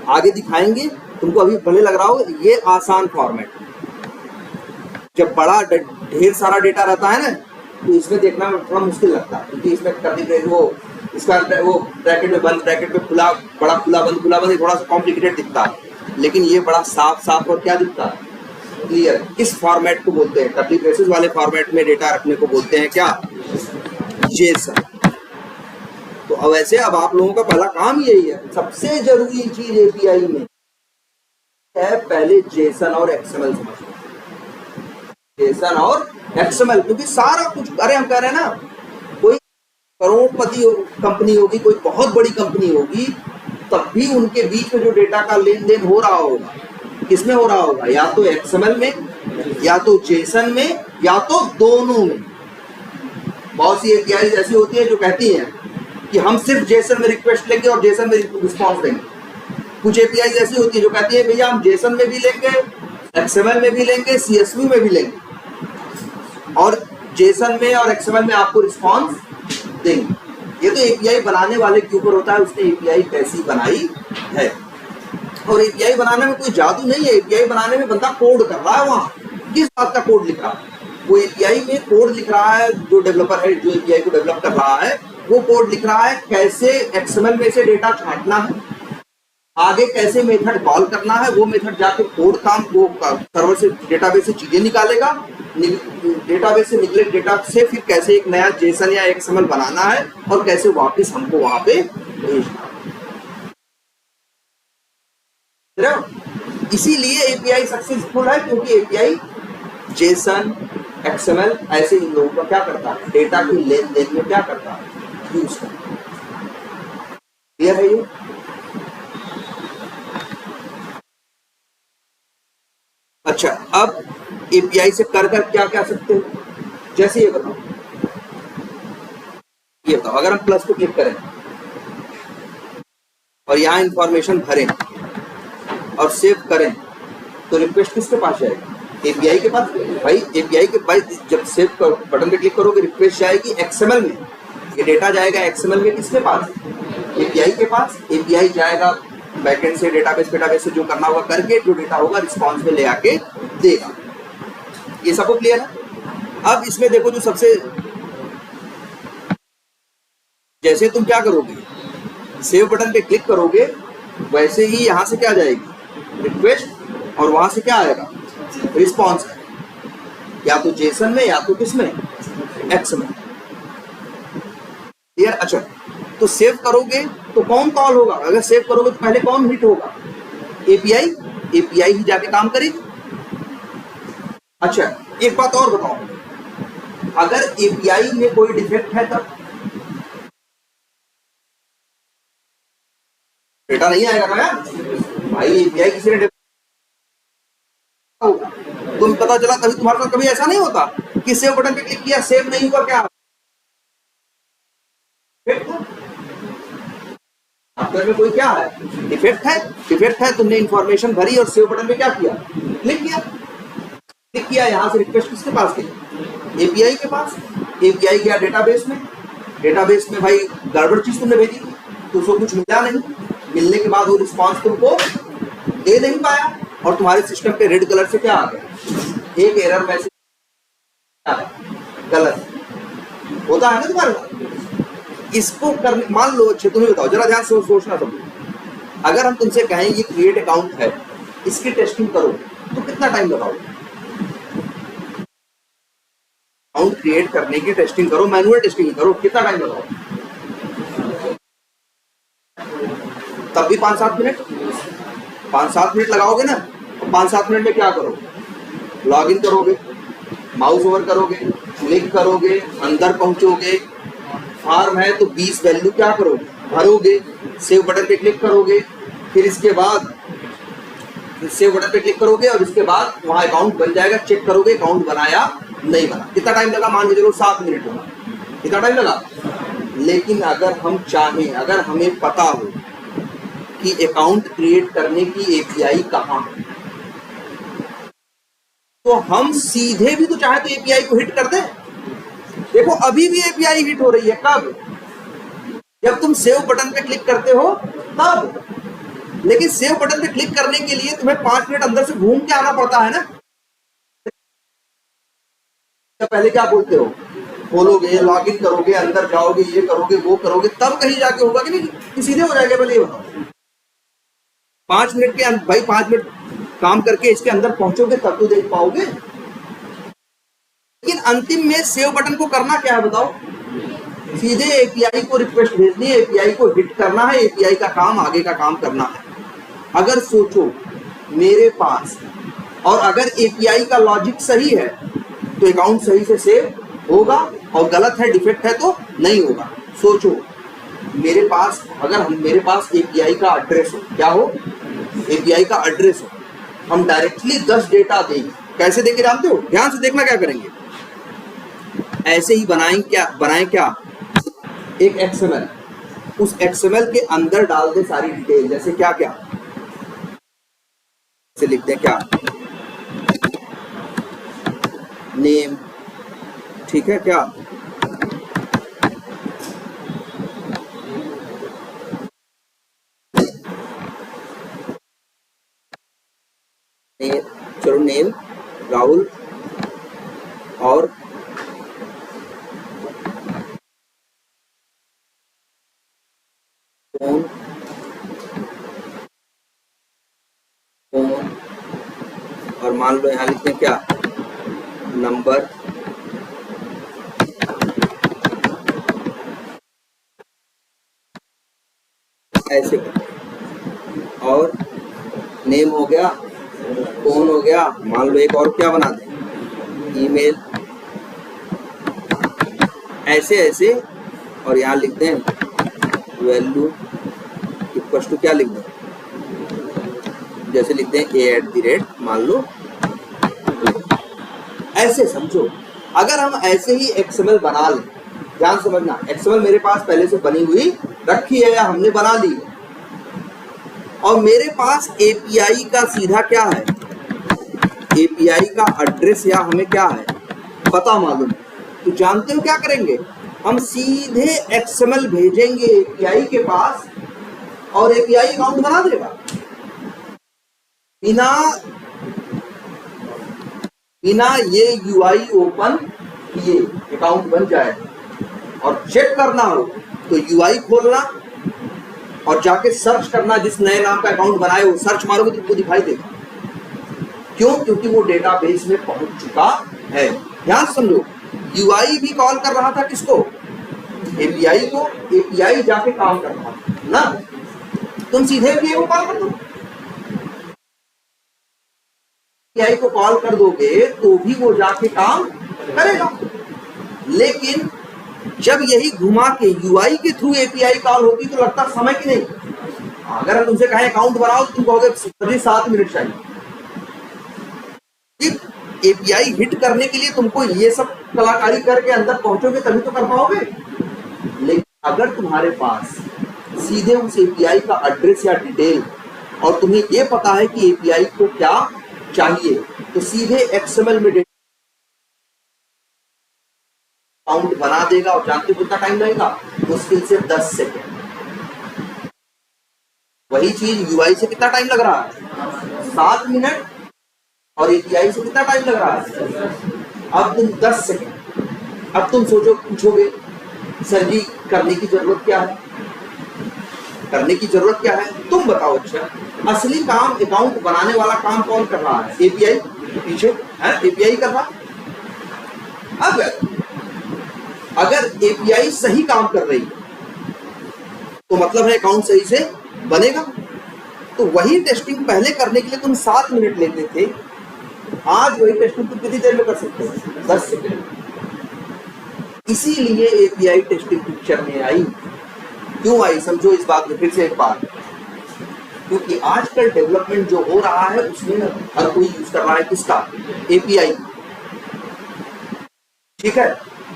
आगे दिखाएंगे तुमको, अभी भले लग रहा हो ये आसान फॉर्मेट। जब बड़ा ढेर सारा डेटा रहता है ना तो इसमें देखना थोड़ा मुश्किल लगता है, क्योंकि इसमें वो इसका वो ब्रैकेट में बंद, ब्रैकेट में खुला, बड़ा खुला बंद थोड़ा सा कॉम्प्लिकेटेड दिखता है, लेकिन ये बड़ा साफ और क्या दिखता है, क्लियर। इस फॉर्मेट को बोलते हैं, कर्ली ब्रेसेस वाले फॉर्मेट में डेटा रखने को बोलते हैं क्या, जेसन। तो अब ऐसे अब आप लोगों का पहला काम यही है, सबसे जरूरी चीज एपीआई में है पहले जेसन और एक्सएमएल समझना, जेसन और एक्सएमएल, क्योंकि सारा कुछ, अरे हम कह रहे हैं ना, कोई करोड़पति कंपनी होगी, कोई बहुत बड़ी कंपनी होगी, तब भी उनके बीच में जो डेटा का लेन देन हो रहा होगा, किसमें हो रहा होगा, या तो एक्सएमएल में, या तो जेसन में, या तो दोनों में। बहुत सी एपीआई ऐसी होती है जो कहती हैं कि हम सिर्फ जेसन में रिक्वेस्ट लेंगे और जेसन में रिस्पॉन्स देंगे। कुछ एपीआई ऐसी होती है जो कहती है भैया हम जेसन में भी लेंगे, एक्सएमएल में भी लेंगे, सीएसवी में भी लेंगे, और जेसन में और एक्सएमएल में आपको रिस्पॉन्स देंगे। ये तो एपीआई बनाने वाले के ऊपर होता है, उसने एपीआई कैसी बनाई है। और एपीआई बनाने में कोई जादू नहीं है, एपीआई बनाने में बंदा कोड कर रहा है, वहां किस बात का कोड लिख रहा है, वो एपीआई में कोड लिख रहा है, जो डेवलपर है जो एपीआई को डेवलप कर रहा है वो कोड लिख रहा है कैसे एक्सएमएल में से डेटा छांटना है, आगे कैसे मेथड कॉल करना है, वो मेथड जाके कोड काम वो सर्वर से डेटाबेस से चीजें निकालेगा, डेटाबेस से निकले डेटा से फिर कैसे एक नया जेसन या एक्सएमएल बनाना है और कैसे वापस हमको वहां पे भेजना। इसीलिए एपीआई सक्सेसफुल है, क्योंकि एपीआई जेसन एक्सएमएल ऐसे इन लोगों का क्या करता है, डेटा के लेन देन में क्या करता है, यूज करता है। क्लियर है ये? अच्छा, अब एपीआई से कर क्या क्या सकते हो, जैसे ये बताओ अगर हम प्लस को क्लिक करें और यहां इंफॉर्मेशन भरें और सेव करें तो रिक्वेस्ट किसके पास जाएगी, एपीआई के पास। भाई एपीआई के पास जब सेव बटन पे क्लिक करोगे रिक्वेस्ट जाएगी एक्सएमएल में, ये डेटा जाएगा एक्सएमएल में किसके पास, एपीआई के पास। एपीआई जाएगा बैकएंड से डेटाबेस से जो करना होगा करके जो डेटा होगा रिस्पॉन्स में ले आके देगा। ये सबको क्लियर है? अब इसमें देखो जो सबसे, जैसे तुम क्या करोगे, सेव बटन पे क्लिक करोगे वैसे ही यहां से क्या जाएगी रिक्वेस्ट, और वहां से क्या आएगा रिस्पॉन्स, या तो जेसन में या तो किसमें, एक्सएमएल। क्लियर? अच्छा, तो सेव करोगे तो कौन कॉल होगा, अगर सेव करोगे तो पहले कौन हिट होगा, एपीआई ही जाके काम करेगी। अच्छा, एक बात और बताओ, अगर एपीआई में कोई डिफेक्ट है तब डेटा नहीं आएगा ना भाई, एपीआई किसी ने होगा, तुम पता चला कभी तुम्हारे साथ कभी ऐसा नहीं होता कि सेव बटन पे क्लिक किया सेव नहीं हुआ, क्या में कोई क्या है डिफेक्ट है, तुमने इंफॉर्मेशन भरी और सेव बटन पे क्या किया, क्लिक किया, यहां से रिक्वेस्ट किसके पास गई, एपीआई के पास। एपीआई गया डेटाबेस में भाई गड़बड़ चीज तुमने भेजी तो उसको कुछ मिला नहीं, मिलने के बाद वो रिस्पॉन्स तुमको दे नहीं पाया और तुम्हारे सिस्टम पे रेड कलर से क्या आ गया, एक एरर मैसेज गलत होता है ना तुम्हारे साथ। इसको करने, मान लो, अच्छे तुम्हें बताओ जरा ध्यान से सोचना सब, अगर हम तुमसे कहें ये क्रिएट अकाउंट है, इसकी टेस्टिंग करो तो कितना टाइम लगाओगे, अकाउंट क्रिएट करने की टेस्टिंग करो, मैनुअल टेस्टिंग करो, कितना टाइम लगाओगे, तब भी 5-7 मिनट लगाओगे ना। 5-7 मिनट में क्या करोगे, लॉगिन करोगे, माउस ओवर करोगे, क्लिक करोगे, अंदर पहुंचोगे, फॉर्म है तो 20 वैल्यू क्या करोगे, भरोगे, सेव बटन पे क्लिक करोगे, फिर इसके बाद सेव बटन पे क्लिक करोगे और इसके बाद वहां अकाउंट बन जाएगा, चेक करोगे अकाउंट बनाया नहीं बना। कितना टाइम लगा, मान के चलो 7 मिनट लगा, कितना टाइम लगा। लेकिन अगर हम चाहें, अगर हमें पता हो कि अकाउंट क्रिएट करने की एपीआई कहाँ है, तो हम सीधे भी तो चाहे तो एपीआई को हिट कर दें। देखो अभी भी एपीआई हिट हो रही है, कब, जब तुम सेव बटन पे क्लिक करते हो तब। लेकिन सेव बटन पे क्लिक करने के लिए तुम्हें 5 मिनट अंदर से घूम के आना पड़ता है ना। पहले क्या बोलते हो, खोलोगे, लॉगिन करोगे, अंदर जाओगे, ये करोगे, वो करोगे, तब कहीं जाके होगा कि नहीं, कि सीधे हो जाएगा। पहले ये बताओ, 5 मिनट के भाई 5 मिनट काम करके इसके अंदर पहुंचोगे तब तो देख पाओगे। लेकिन अंतिम में सेव बटन को करना क्या है बताओ, सीधे एपीआई को रिक्वेस्ट भेजनी है, एपीआई को हिट करना है, एपीआई का काम, आगे का काम करना है। अगर सोचो मेरे पास, और अगर एपीआई का लॉजिक सही है तो अकाउंट सही से सेव होगा, और गलत है, डिफेक्ट है तो नहीं होगा। सोचो मेरे पास, अगर मेरे पास एपीआई का एड्रेस हो, क्या हो, एपीआई का एड्रेस हो, हम डायरेक्टली 10 डेटा देंगे। कैसे देंगे जानते हो, ध्यान से देखना। क्या करेंगे, ऐसे ही बनाएं क्या, एक एक्सएमएल, उस एक्सएमएल के अंदर डाल दे सारी डिटेल। जैसे क्या क्या से लिख दें, क्या नेम, ठीक है, क्या चलो नेम राहुल, और फोन, और मान लो यहाँ लिखते हैं क्या, नंबर, ऐसे करते। और नेम हो गया, फोन हो गया, मान लो एक और क्या बना दें, ईमेल, ऐसे ऐसे। और यहाँ लिखते हैं वैल्यू इक्वल्स टू क्या लिख दें, जैसे लिखते हैं a@, मान लो, ऐसे समझो। अगर हम ऐसे ही एक्सएमएल बना लें, ध्यान समझना, एक्सएमएल मेरे पास पहले से बनी हुई रखी है या हमने बना ली, और मेरे पास एपीआई का सीधा क्या है, एपीआई का एड्रेस या हमें क्या है पता मालूम, तो जानते हो क्या करेंगे, हम सीधे एक्सएमएल भेजेंगे एपीआई के पास, और एपीआई अकाउंट बना देगा। बिना ये यूआई ओपन किए अकाउंट बन जाएगा। और चेक करना हो तो यूआई खोलना और जाके सर्च करना, जिस नए नाम का अकाउंट बनाए वो सर्च मारोगे तो तुमको दिखाई देगा। क्यों, क्योंकि वो डेटाबेस में पहुंच चुका है। ध्यान समझो, यूआई भी कॉल कर रहा था किसको, एपीआई को, एपीआई जाके काम कर रहा था ना। तुम सीधे एपीआई को कॉल कर दो, एपीआई को कॉल कर दोगे तो भी वो जाके काम करेगा। लेकिन जब यही घुमा के यूआई के थ्रू एपीआई कॉल होती तो लगता समय की नहीं। अगर हम तुमसे कहें अकाउंट बनाओ तो तुम कहोगे 7 मिनट चाहिए। एपीआई हिट करने के लिए तुमको ये सब कलाकारी करके अंदर पहुंचोगे तभी तो कर पाओगे। लेकिन अगर तुम्हारे पास सीधे उस एपीआई का एड्रेस या डिटेल, और तुम्हें ये पता है कि एपीआई को क्या चाहिए, तो सीधे एक्सएमएल में अकाउंट बना देगा। और जानते हो कितना टाइम लगेगा, मुश्किल से 10 सेकेंड। वही चीज यूआई से कितना टाइम लग रहा है, 7 मिनट, और एपीआई से कितना टाइम लग रहा है, अब तुम 10 सेकेंड। अब तुम सोचो, पूछोगे सर जी करने की जरूरत क्या है, करने की जरूरत क्या है, तुम बताओ। अच्छा, असली काम अकाउंट बनाने वाला काम कौन कर रहा है, एपीआई पीछे है, एपीआई कर रहा। अगर एपीआई सही काम कर रही तो मतलब है अकाउंट सही से बनेगा। तो वही टेस्टिंग पहले करने के लिए तुम 7 मिनट लेते थे, आज वही टेस्टिंग तुम कितनी देर में कर सकते हो, 10 सेकेंड। इसीलिए एपीआई टेस्टिंग पिक्चर में आई। क्यों आई समझो इस बात में फिर से एक बार, क्योंकि आजकल डेवलपमेंट जो हो रहा है उसमें हर कोई यूज कर रहा है किसका, एपीआई, ठीक है।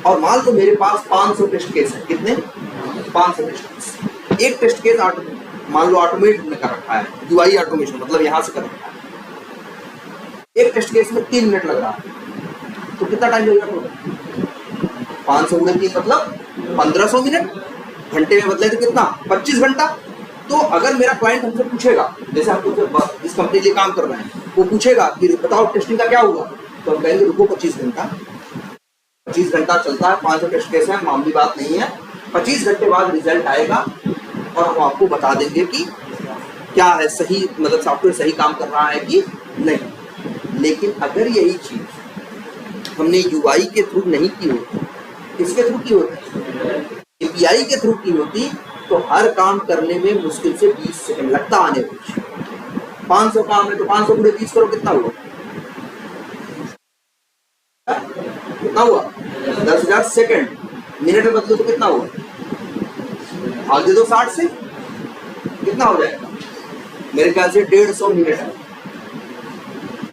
और मान लो मेरे पास 500 टेस्ट केस है, कितने, 500 टेस्ट केस। एक टेस्ट केस मान लो ऑटोमेट में कर रखा है, यूआई ऑटोमेशन मतलब यहां से कर रखा है, एक टेस्ट केस में 3 मिनट लग रहा है, तो कितना टाइम लगेगा, 500 गुणे 3 मतलब 1500 मिनट, घंटे में बदले तो कितना, 25 घंटा। तो अगर मेरा क्लाइंट हमसे पूछेगा, जैसे हम इस कंपनी के लिए काम कर रहे हैं, वो पूछेगा कि बताओ टेस्टिंग का क्या हुआ, तो हम कहेंगे रुको 25 घंटा, 25 घंटा चलता है, 500 टेस्ट केस है, मामूली बात नहीं है, 25 घंटे बाद रिजल्ट आएगा और हम आपको बता देंगे कि क्या है, सही मतलब सॉफ्टवेयर सही काम कर रहा है कि नहीं। लेकिन अगर यही चीज हमने यूआई के थ्रू नहीं की होती, किसके थ्रू की होती, एपीआई के थ्रू की होती, तो हर काम करने में मुश्किल से 20 सेकंड लगता आने में। 500 काम है तो 500 गुणे 20 करो, कितना हुआ, कितना हुआ, 10,000 सेकंड। मिनट में बदलो तो कितना हुआ, आगे दो 60 से कितना हो जाएगा, मेरे ख्याल से 150 मिनट है,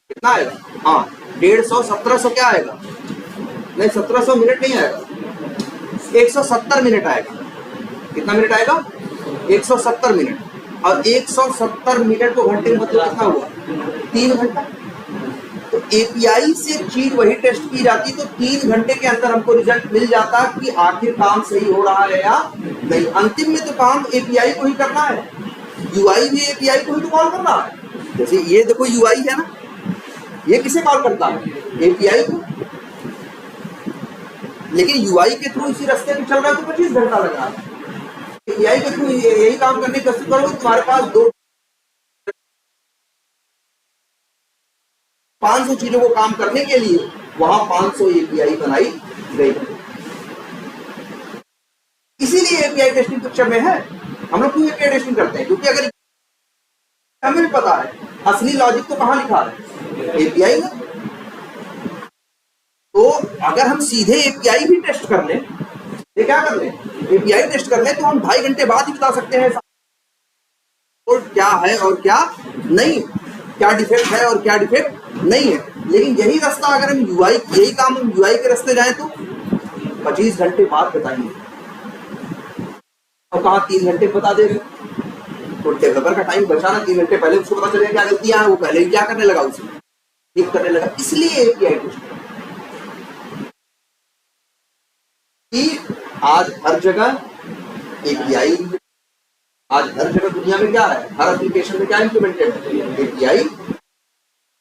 कितना आएगा, हाँ 150, 1700 क्या आएगा, नहीं 1700 मिनट नहीं आएगा, 170 मिनट आएगा। कितना मिनट आएगा, 170 मिनट। और 170 मिनट को घंटे में मतलब कितना हुआ, 3 घंटा। तो एपीआई से चीज वही टेस्ट की जाती तो 3 घंटे के अंदर हमको रिजल्ट मिल जाता कि आखिर काम सही हो रहा है या नहीं। अंतिम में तो काम एपीआई को ही करना है, यूआई भी एपीआई को ही तो कॉल करना है। जैसे ये देखो यूआई है ना, ये किसे कॉल करता है, एपीआई को। लेकिन यूआई के थ्रू इसी रास्ते पे चल रहा है तो 25 घंटा लग रहा है। एपीआई के थ्रू यही काम करने की कोशिश करोगे, तुम्हारे पास 500 चीजों को काम करने के लिए वहां 500 एपीआई बनाई गई। इसीलिए एपीआई टेस्टिंग पिक्चर में है। हम लोग क्यों एपीआई टेस्टिंग करते हैं, क्योंकि अगर हमें भी पता है असली लॉजिक तो कहां लिखा है, एपीआई में। तो अगर हम सीधे एपीआई भी टेस्ट कर लें, ये क्या कर लें, एपीआई टेस्ट कर लें, तो हम 2.5 घंटे बाद ही बता सकते हैं और क्या है और क्या नहीं, क्या डिफेक्ट है और क्या डिफेक्ट नहीं है। लेकिन यही रास्ता अगर हम यूआई, यही काम हम यूआई के रास्ते जाएं तो 25 घंटे बाद बताएंगे, और कहा 3 घंटे बता देंगे। तो डेवलपर का टाइम बचाना, 3 घंटे पहले उसको पता चलेगा क्या गलतियां हैं, वो पहले ही क्या करने लगा, उसे ठीक करने लगा। इसलिए एपीआई टेस्ट कि आज हर जगह एपीआई, आज हर जगह दुनिया में क्या है, हर एप्लीकेशन में क्या इंप्लीमेंटेड है, एपीआई।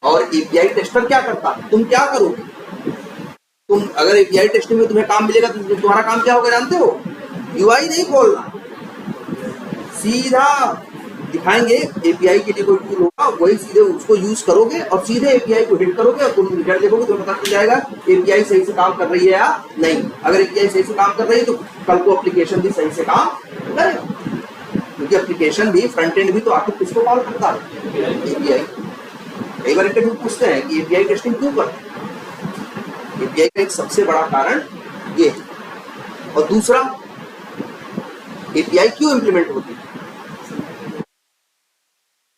और एपीआई टेस्टर क्या करता है, तुम क्या करोगे, तुम अगर एपीआई टेस्टिंग में तुम्हें काम मिलेगा तो तुम्हारा काम क्या होगा जानते हो, यूआई नहीं खोलना, सीधा दिखाएंगे एपीआई के लिए कोई टूल होगा, वही सीधे उसको यूज करोगे और सीधे एपीआई को हिट करोगे और तुम रिजल्ट देखोगे, तुम्हें पता चल जाएगा एपीआई सही से काम कर रही है या नहीं। अगर एपीआई सही से काम कर रही है तो कल को एप्लीकेशन भी सही से काम करेगा, क्योंकि एप्लीकेशन भी फ्रंट एंड भी तो आखिर किसको कॉल करता है, एपीआई। कई बार इंटरव्यू पूछते हैं कि एपीआई टेस्टिंग क्यों करते हैं, एपीआई का एक सबसे बड़ा कारण ये है। और दूसरा, एपीआई क्यों इंप्लीमेंट होती है,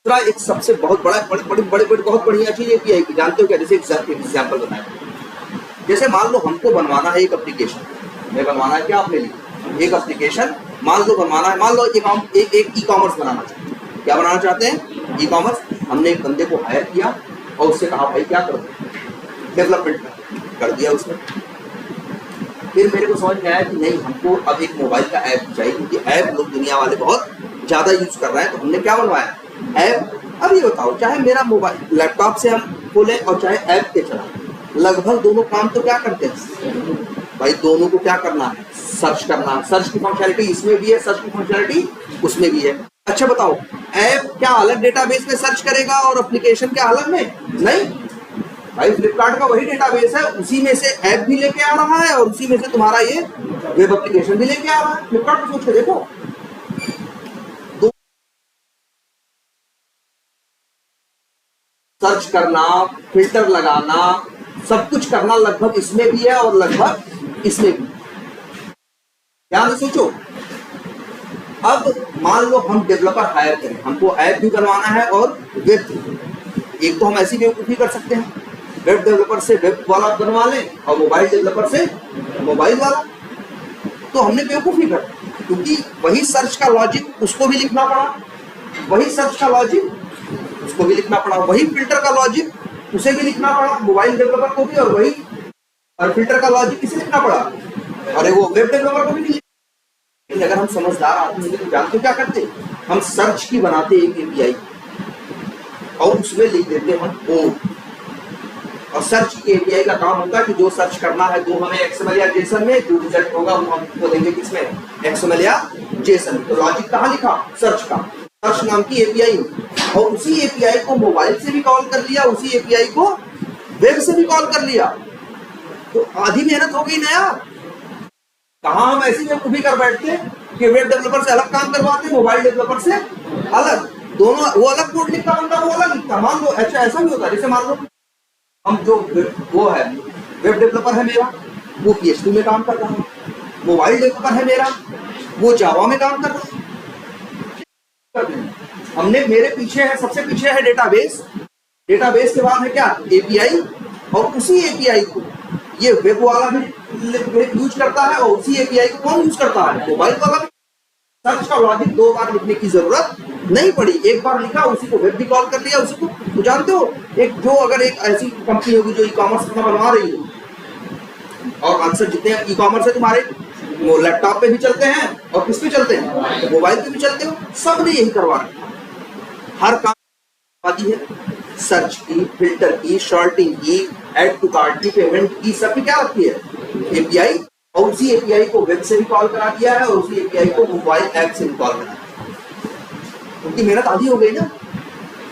दूसरा एक सबसे बहुत बड़ा बहुत बढ़िया चीज एपीआई की, जानते हो क्या, जैसे एग्जांपल बताएं, जैसे मान लो हमको बनवाना है एक एप्लीकेशन, मैं बनवाना है क्या अपने लिए, एक एप्लीकेशन मान लो बनवाना है, मान लो एक ई कॉमर्स बनाना चाहते हैं, क्या बनाना चाहते हैं, ई कॉमर्स। हमने एक बंदे को हायर किया और उससे कहा भाई क्या करो, डेवलपमेंट कर दिया उसने। फिर मेरे को समझ में आया कि नहीं, हमको अब एक मोबाइल का ऐप चाहिए, क्योंकि ऐप लोग दुनिया वाले बहुत ज्यादा यूज कर रहे हैं, तो हमने क्या बनवाया, ऐप। अब ये बताओ, चाहे मेरा मोबाइल लैपटॉप से हम खोलें और चाहे ऐप पे चलाएं, लगभग दोनों काम तो क्या करते हैं भाई, दोनों को क्या करना है, सर्च करना। सर्च की फंक्शनलिटी इसमें भी है, सर्च की फंक्शनलिटी उसमें भी है। अच्छा बताओ, ऐप क्या अलग डेटाबेस में सर्च करेगा और एप्लीकेशन क्या अलग में, नहीं भाई, फ्लिपकार्ट का वही डेटाबेस है, उसी में से ऐप भी लेके आ रहा है और उसी में से तुम्हारा ये वेब एप्लीकेशन भी लेके आ रहा है। फ्लिपकार्ट को सोच के देखो, सर्च करना, फिल्टर लगाना, सब कुछ करना लगभग इसमें भी है और लगभग इसमें भी। ध्यान से सोचो। अब मान लो हम डेवलपर हायर करें, हमको ऐप भी बनवाना है और वेब भी। एक तो हम ऐसी बेवकूफ़ी कर सकते हैं, वेब डेवलपर से वेब वाला बनवा लें और मोबाइल डेवलपर से मोबाइल वाला। तो हमने बेवकूफ़ी कर, क्योंकि वही सर्च का लॉजिक उसको भी लिखना पड़ा, वही सर्च का लॉजिक उसको भी लिखना पड़ा, वही फिल्टर का लॉजिक उसे भी लिखना पड़ा मोबाइल डेवलपर को भी, और वही और फिल्टर का लॉजिक किसे लिखना पड़ा, अरे वो वेब डेवलपर को भी नहीं। लेकिन अगर हम समझदार आदमी होते तो जानते क्या करते, हम सर्च की बनाते एक एपीआई और उसमें लिख देते हम कोड। और सर्च की एपीआई का काम होता है कि जो सर्च करना है वो हमें एक्सएमएल या जेसन में, जो रिजल्ट होगा वो हमको देंगे किसमें, एक्सएमएल या जेसन में। तो लॉजिक कहाँ लिखा, सर्च का, सर्च नाम की एपीआई। और उसी एपीआई को मोबाइल से भी कॉल कर लिया, उसी एपीआई को वेब से भी कॉल कर लिया, तो आधी मेहनत हो गई ना यार। कहाँ हम ऐसी बेवकूफी कर बैठते कि वेब डेवलपर से अलग काम करवाते, मोबाइल डेवलपर से अलग, दोनों वो अलग कोड लिखता, बंदा वो अलग लिखता। मान लो अच्छा ऐसा भी होता है, जैसे मान लो हम जो वो है वेब डेवलपर है मेरा, वो PHP में काम कर रहा है, मोबाइल डेवलपर है मेरा, वो जावा में काम कर रहा है। हमने मेरे पीछे है, सबसे पीछे है डेटाबेस, डेटाबेस के बाद है क्या, एपीआई, और उसी एपीआई को ये वेब वाला भी यूज करता है और उसी एपीआई को कौन यूज करता है, मोबाइल वाला भी। सर्च का लॉजिक दो बार लिखने की जरूरत नहीं पड़ी, एक बार लिखा उसी को वेब भी कॉल कर लिया, उसी को। तो जानते हो एक जो अगर एक ऐसी कंपनी होगी जो ई कॉमर्स अपना बनवा रही हो, और अक्सर जितने ई कॉमर्स है तुम्हारे वो लैपटॉप पे भी चलते हैं और किस पे चलते हैं, तो मोबाइल पे भी चलते हो, सब ने यही करवा रखा, हर काम दी है, सर्च की, फिल्टर की, शॉर्टिंग की, ऐड टू कार्ट की, पेमेंट की, सब क्या रखी है, एपीआई। और उसी एपीआई को वेब से भी कॉल करा दिया है और उसी एपीआई को मोबाइल ऐप से भी कॉल करा दिया। उनकी मेहनत आधी हो गई ना।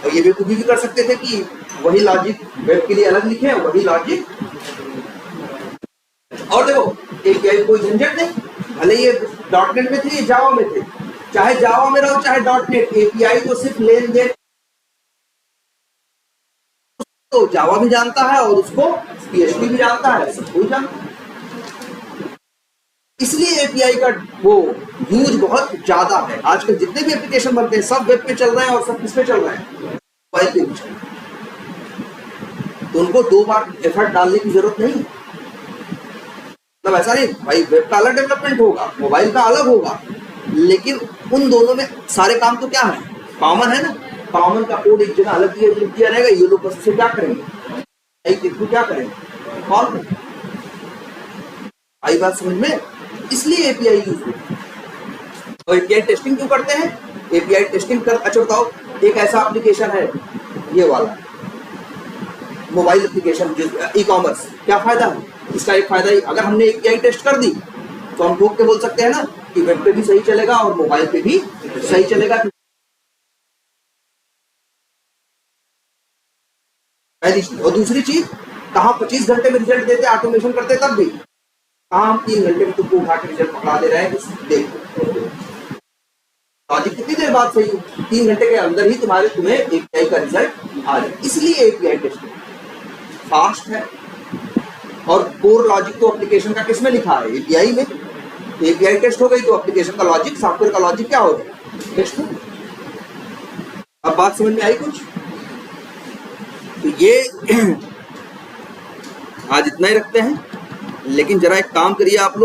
और ये बेवकूफी भी कर सकते थे कि वही लॉजिक वेब के लिए अलग लिखे और वही लॉजिक, और देखो एपीआई कोई झंझट नहीं, भले ये डॉटनेट में थे, ये जावा में थे, चाहे जावा में रहो चाहे डॉटनेट, एपीआई तो सिर्फ लेन देन तो जावा भी जानता है और उसको PHP भी जानता है, सब कोई जानता है। इसलिए एपीआई का वो यूज बहुत ज्यादा है। आजकल जितने भी एप्लीकेशन बनते हैं सब वेब पे चल रहे हैं और सब किस पे चल रहे हैं, मोबाइल पे भी चल रहे हैं। तो उनको दो बार एफर्ट डालने की जरूरत नहीं, मतलब ऐसा नहीं भाई वेब का अलग डेवलपमेंट होगा, मोबाइल का अलग होगा, लेकिन उन दोनों में सारे काम तो क्या है, कॉमन है ना। कॉमन का कोड एक जगह अलग लिख दिया रहेगा, ये लोग बस क्या करेंगे, क्या करेंगे, कॉल करेंगे। आई बात समझ में? इसलिए एपीआई यूज होती है। और एपीआई टेस्टिंग क्यों करते हैं, एपीआई टेस्टिंग कर, अच्छा बताओ एक ऐसा एप्लीकेशन है ये वाला मोबाइल एप्लीकेशन ई कॉमर्स, क्या फायदा है इसका, एक फायदा ही अगर हमने एपीआई टेस्ट कर दी तो हम ठोक के बोल सकते हैं ना कि वेब पे भी सही चलेगा और मोबाइल पे भी सही चलेगा। पहली चीज। और दूसरी चीज, कहाँ 25 घंटे में रिजल्ट देते ऑटोमेशन करते तब भी, कहाँ हम 3 घंटे में तुमको उठा के रिजल्ट पकड़ा दे रहे हैं, देखो लॉजिक कितनी देर बाद सही, 3 घंटे के अंदर ही तुम्हें एपीआई का रिजल्ट आ जाए। इसलिए एपीआई टेस्टिंग फास्ट है। और कोर लॉजिक तो एप्लीकेशन का किसमें लिखा है, एपीआई में। एपीआई टेस्ट हो गई तो एप्लीकेशन का लॉजिक, सॉफ्टवेयर का लॉजिक क्या हो गया, टेस्ट हो। अब बात समझ में आई कुछ? तो ये आज इतना ही रखते हैं, लेकिन जरा एक काम करिए आप लोग,